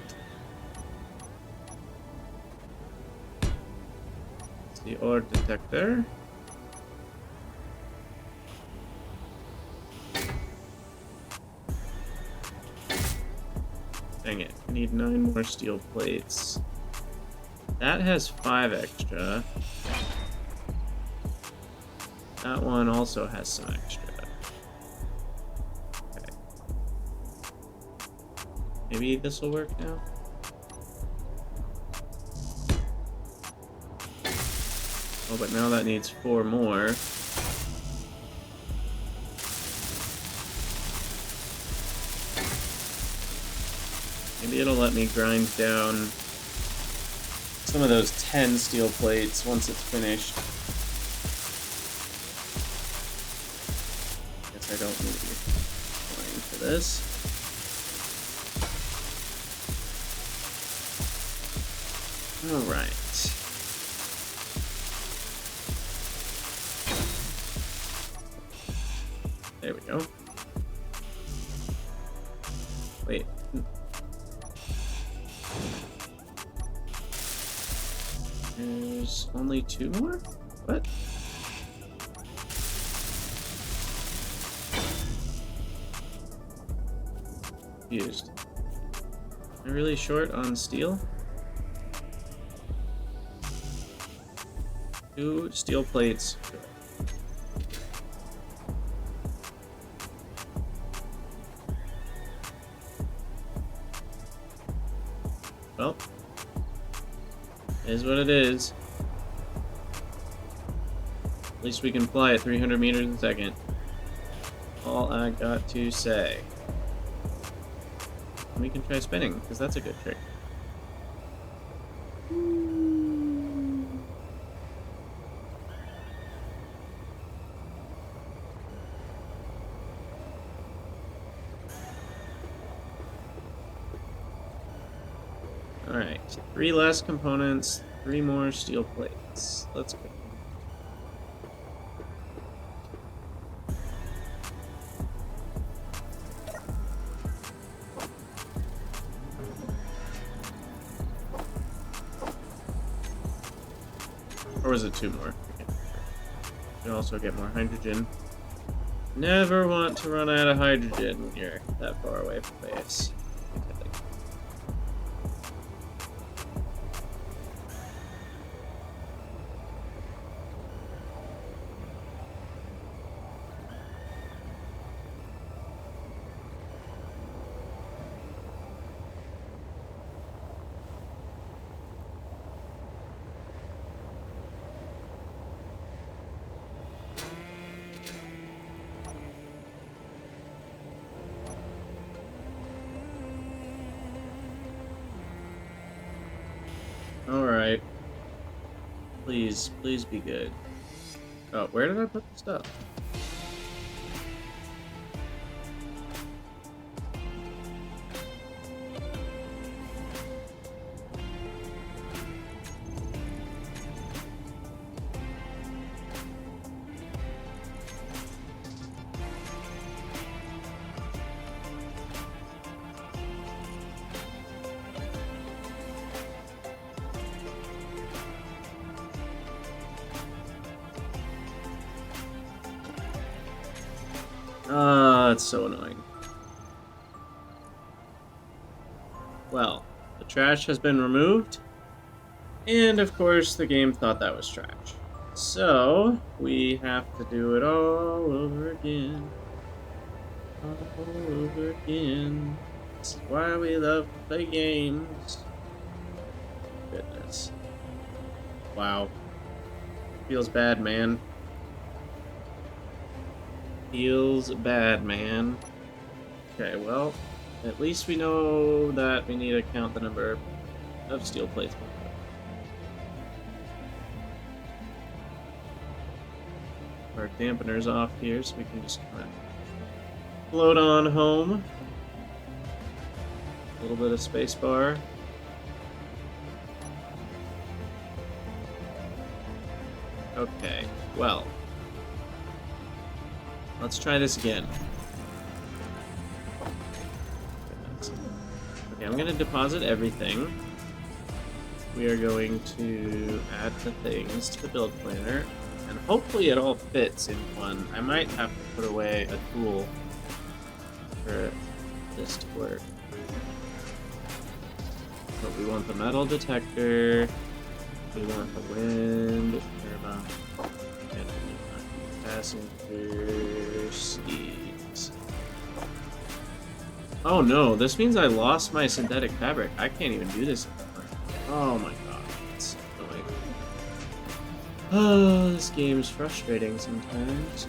The ore detector. Dang it, we need 9 more steel plates. That has 5 extra. That one also has some extra. Okay. Maybe this will work now? Oh, but now that needs 4 more. Maybe it'll let me grind down some of those 10 steel plates once it's finished. Guess I don't need coin for this. Alright. There we go. Wait. There's only 2 more? What? Confused. Am I really short on steel? 2 steel plates. Well, is what it is. At least we can fly at 300 meters a second. All I got to say. We can try spinning, because that's a good trick. Alright, 3 less components, 3 more steel plates. Let's go. Or was it 2 more? Okay. You can also get more hydrogen. Never want to run out of hydrogen when you're that far away from base. Alright. Please, please be good. Oh, where did I put the stuff? That's so annoying. Well, the trash has been removed, and of course the game thought that was trash. So, we have to do it all over again. All over again. This is why we love to play games. Goodness. Wow. Feels bad, man. Feels bad, man. Okay, well, at least we know that we need to count the number of steel plates. Our dampener's off here, so we can just kind of float on home. A little bit of space bar. Okay, well. Let's try this again. Okay, I'm going to deposit everything. We are going to add the things to the build planner. And hopefully it all fits in one. I might have to put away a tool for this to work. But we want the metal detector. We want the wind turbine. And passenger seats. Oh no, this means I lost my synthetic fabric. I can't even do this anymore. Oh my god, it's annoying. Oh, this game is frustrating sometimes.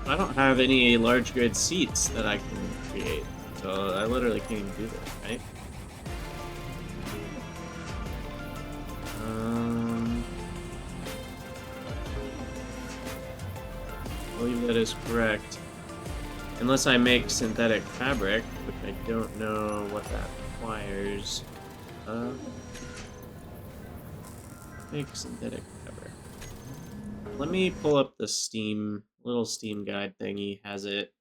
I don't have any large grid seats that I can create, so I literally can't even do this, right? I believe that is correct. Unless I make synthetic fabric, which I don't know what that requires. Make synthetic fabric. Let me pull up the little Steam guide thingy has it.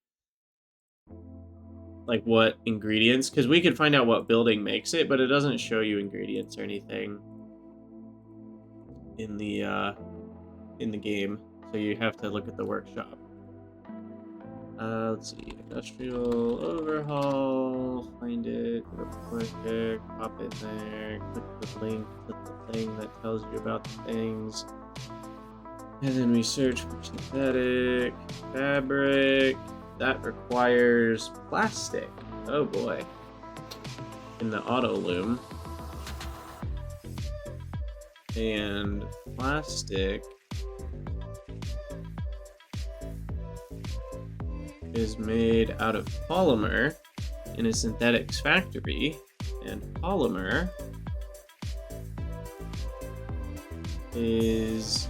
like what ingredients, because we could find out what building makes it, but it doesn't show you ingredients or anything in the game. So you have to look at the workshop. Let's see, industrial overhaul, find it, report there, pop it there, click the link, click the thing that tells you about the things. And then we search for synthetic fabric. That requires plastic. Oh boy. In the auto loom. And plastic is made out of polymer in a synthetics factory, and polymer is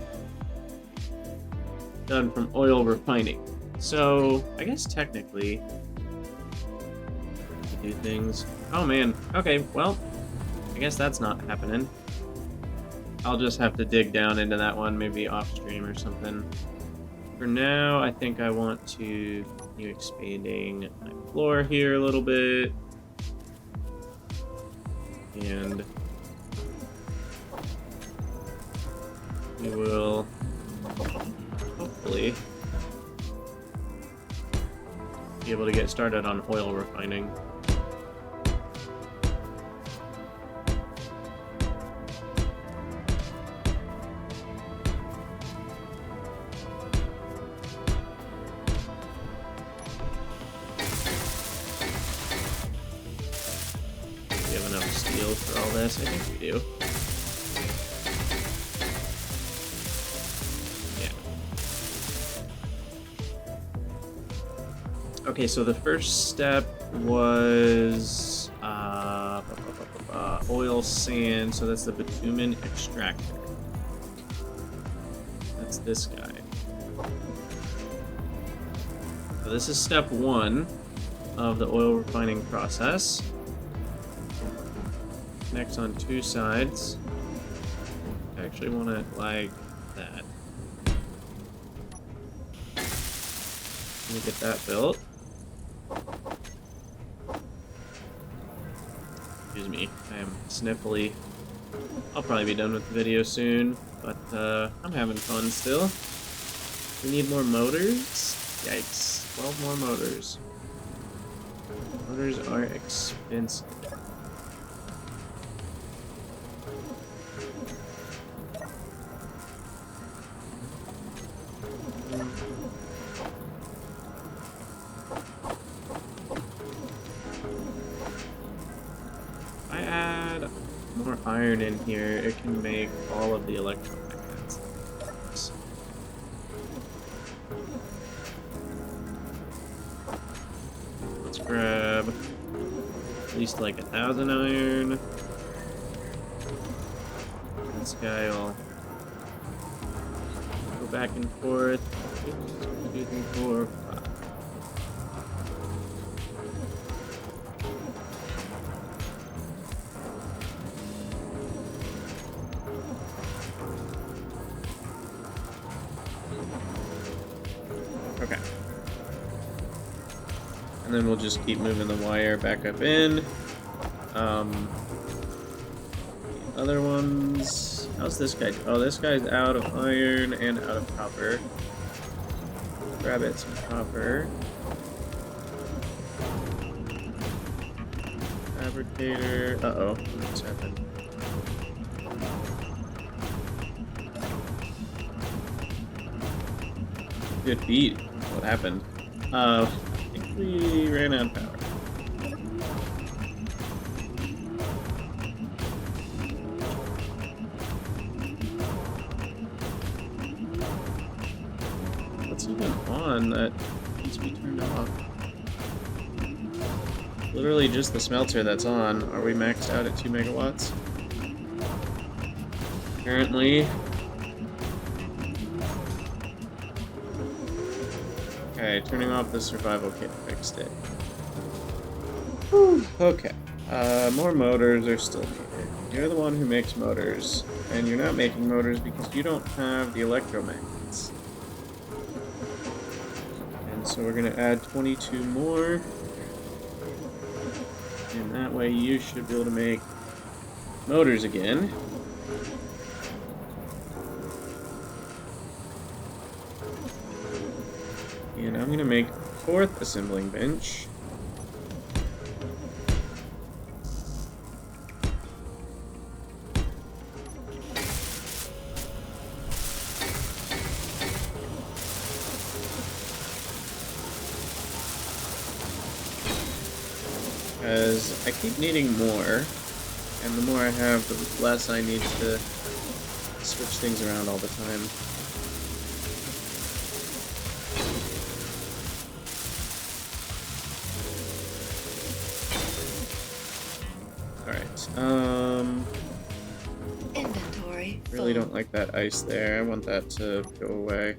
done from oil refining. So I guess technically do things. Oh man. Okay, well, I guess that's not happening. I'll just have to dig down into that one, maybe off stream or something. For now, I think I want to continue expanding my floor here a little bit. And we will hopefully be able to get started on oil refining. We have enough steel for all this? I think we do. Okay, so the first step was oil sand, so that's the bitumen extractor. That's this guy. So this is step 1 of the oil refining process. Connects on 2 sides. I actually want it like that. Let me get that built. Excuse me, I am sniffly. I'll probably be done with the video soon, but I'm having fun still. We need more motors? Yikes, 12 more motors. Motors are expensive. Iron in here, it can make all of the electromagnets. Let's grab at least like 1,000 iron. This guy will go back and forth. 2, 3, 4, 5. Okay. And then we'll just keep moving the wire back up in. The other ones... How's this guy? Oh, this guy's out of iron and out of copper. Grab it some copper. Fabricator... Uh-oh. What's happened? Good beat. What happened? I think we ran out of power. What's even on that needs to be turned off? Literally just the smelter that's on. Are we maxed out at 2 megawatts? Apparently. Okay, turning off the survival kit fixed it. Whew, okay. More motors are still needed. You're the one who makes motors, and you're not making motors because you don't have the electromagnets. And so we're gonna add 22 more. And that way you should be able to make motors again. And I'm gonna make a 4th assembling bench. Because I keep needing more, and the more I have, the less I need to switch things around all the time. Inventory. Really full. don't like that ice there. I want that to go away.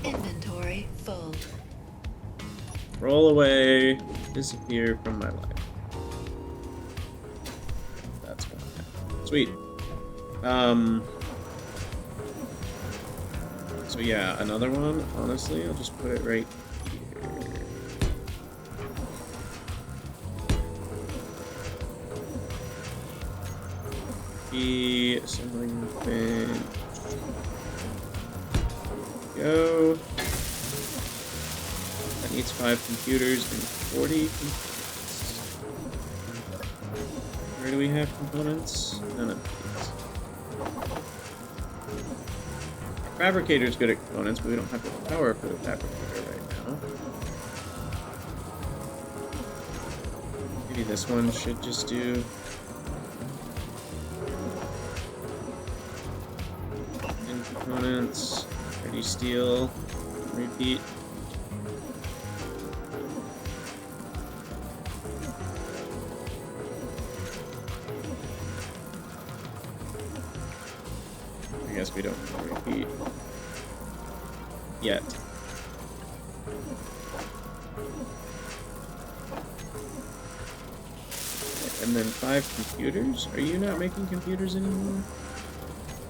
Inventory full. Roll away. Disappear from my life. That's gonna happen. Sweet. So yeah, another one. Honestly, I'll just put it right here. The assembling bench. Go. That needs 5 computers and 40 components. Where do we have components? None of these. Our fabricator's good at components, but we don't have the power for the fabricator right now. Maybe this one should just do... components, ready steel, repeat. I guess we don't repeat yet. And then 5 computers? Are you not making computers anymore?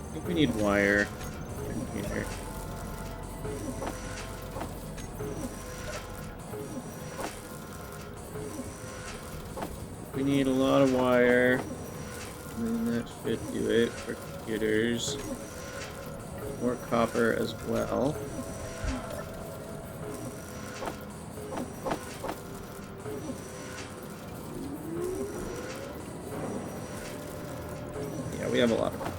I think we need wire in here. We need a lot of wire. And then that should do it for computers. More copper as well. Yeah, we have a lot of copper.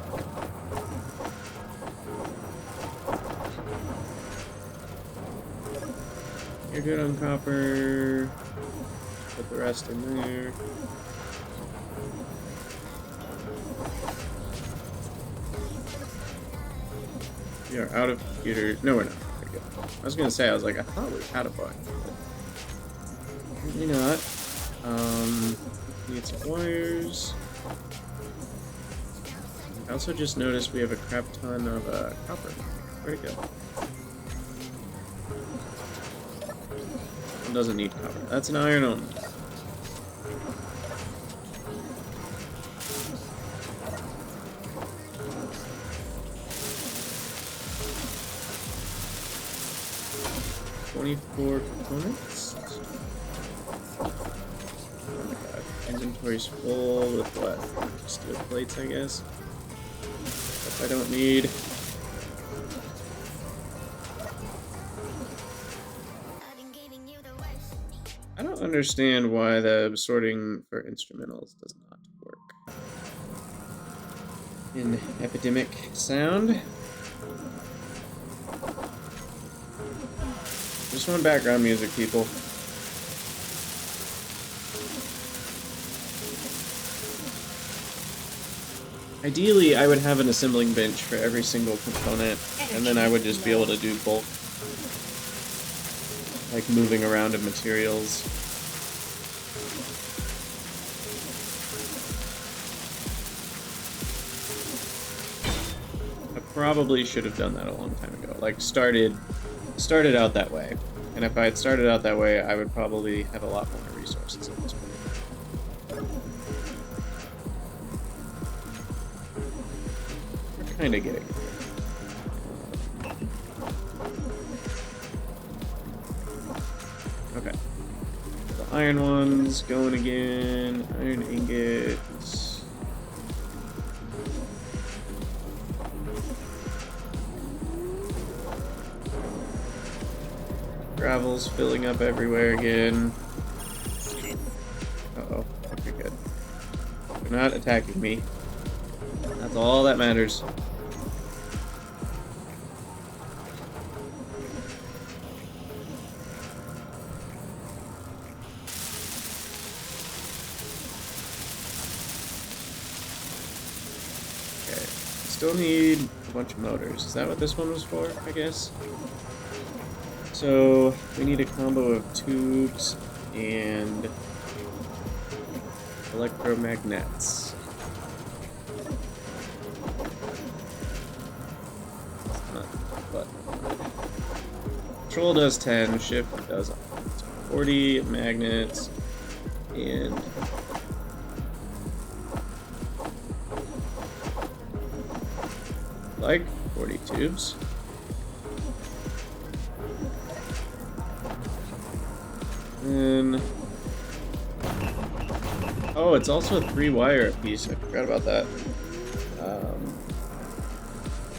You're good on copper. Put the rest in there. We are out of computers. No, we're not. There we go. I was gonna say, I was like, I thought we had a bunch. Apparently not. Need some wires. I also just noticed we have a crap ton of copper. Where'd it go? One doesn't need copper. That's an iron only. $24 components. Oh my god. Inventory's full with what? Steel plates, I guess. Stuff I don't need. I don't understand why the sorting for instrumentals does not work. In epidemic sound. Just want background music, people. Ideally, I would have an assembling bench for every single component, and then I would just be able to do bulk, like moving around of materials. I probably should have done that a long time ago. Like, started out that way. And if I had started out that way, I would probably have a lot more resources at this point. We're kind of getting it. Okay. Iron ones going again. Iron ingots. Gravel's filling up everywhere again. Uh-oh. Okay, good. They're not attacking me. That's all that matters. Okay. Still need a bunch of motors. Is that what this one was for, I guess? So, we need a combo of tubes and electromagnets. But control does 10, shift does 40 magnets, and like 40 tubes. And oh, it's also a 3-wire piece. I forgot about that.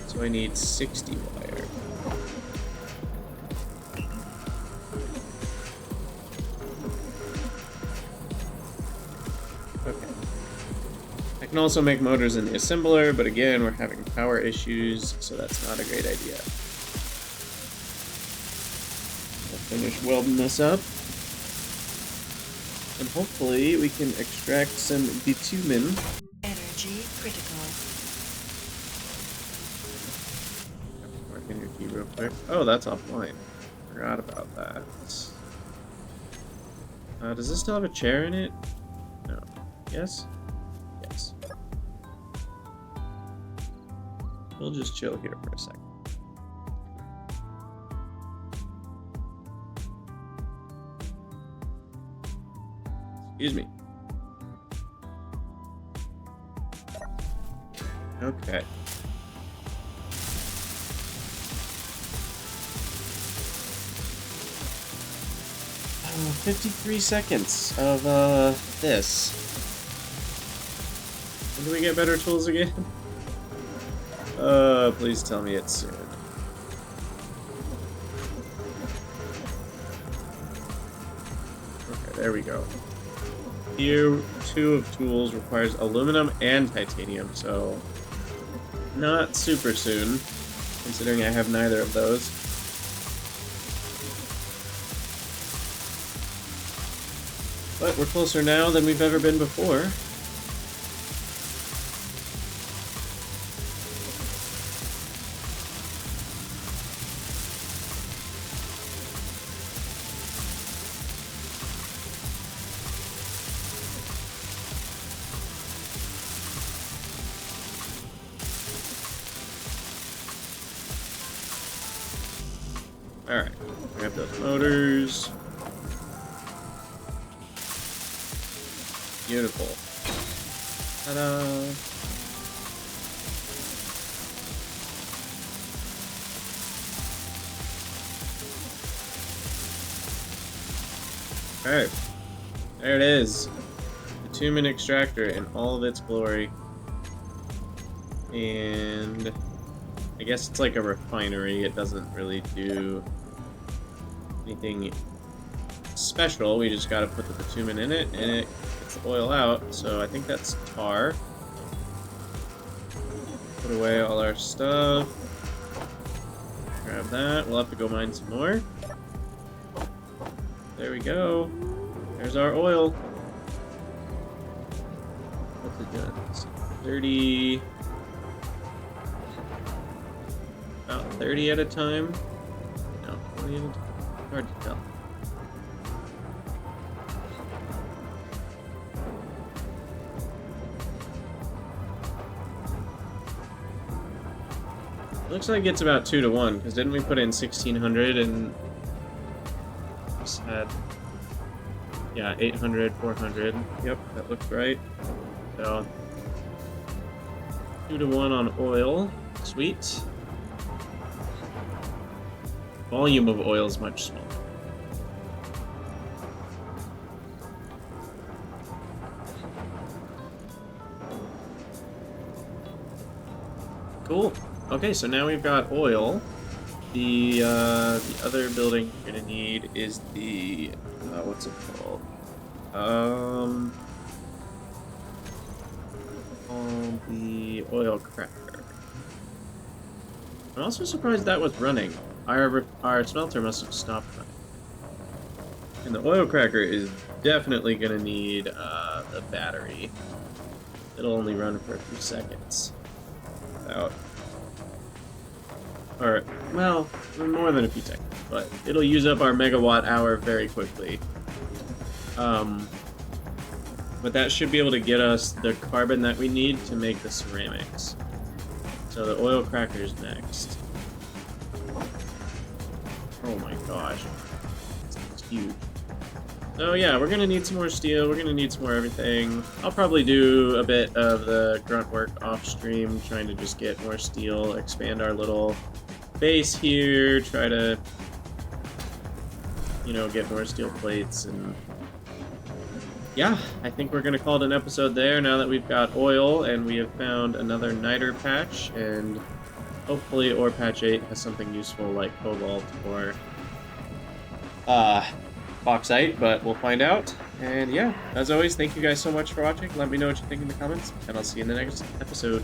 So I need 60 wire. Okay. I can also make motors in the assembler, but again, we're having power issues, so that's not a great idea. We'll finish welding this up. And hopefully we can extract some bitumen. Energy critical. Mark energy real quick. Oh, that's offline. Forgot about that. Does this still have a chair in it? No. Yes? Yes. We'll just chill here for a second. Excuse me. Okay. Oh, 53 seconds of this. When do we get better tools again? Please tell me it's soon. Okay, there we go. Tier 2 of tools requires aluminum and titanium, so not super soon, considering I have neither of those. But we're closer now than we've ever been before. Alright, grab those motors. Beautiful. Ta-da! Alright, there it is. The 2-minute extractor in all of its glory. And I guess it's like a refinery. It doesn't really do anything special. We just gotta put the bitumen in it, and it gets the oil out. So I think that's tar. Put away all our stuff. Grab that. We'll have to go mine some more. There we go. There's our oil. What's it done? 30... About 30 at a time? No, 20 at a time. Hard to tell. Looks like it's about 2 to 1, because didn't we put in 1600 and just had, yeah, 800, 400. Yep, that looks right. So 2 to 1 on oil. Sweet. Volume of oil is much smaller. Cool. Okay, so now we've got oil. The other building you're gonna need is the what's it called? Um, the oil cracker. I'm also surprised that was running. Our smelter must have stopped running. And the oil cracker is definitely gonna need the battery. It'll only run for a few seconds. About, or well, more than a few seconds, but it'll use up our megawatt hour very quickly. But that should be able to get us the carbon that we need to make the ceramics. So the oil cracker's next. Oh my gosh. It's huge. So yeah, we're gonna need some more steel, we're gonna need some more everything. I'll probably do a bit of the grunt work off stream, trying to just get more steel, expand our little base here, try to, you know, get more steel plates, and yeah, I think we're gonna call it an episode there now that we've got oil and we have found another niter patch, and hopefully ore patch 8 has something useful like cobalt or bauxite, but we'll find out. And yeah, as always, thank you guys so much for watching. Let me know what you think in the comments, and I'll see you in the next episode.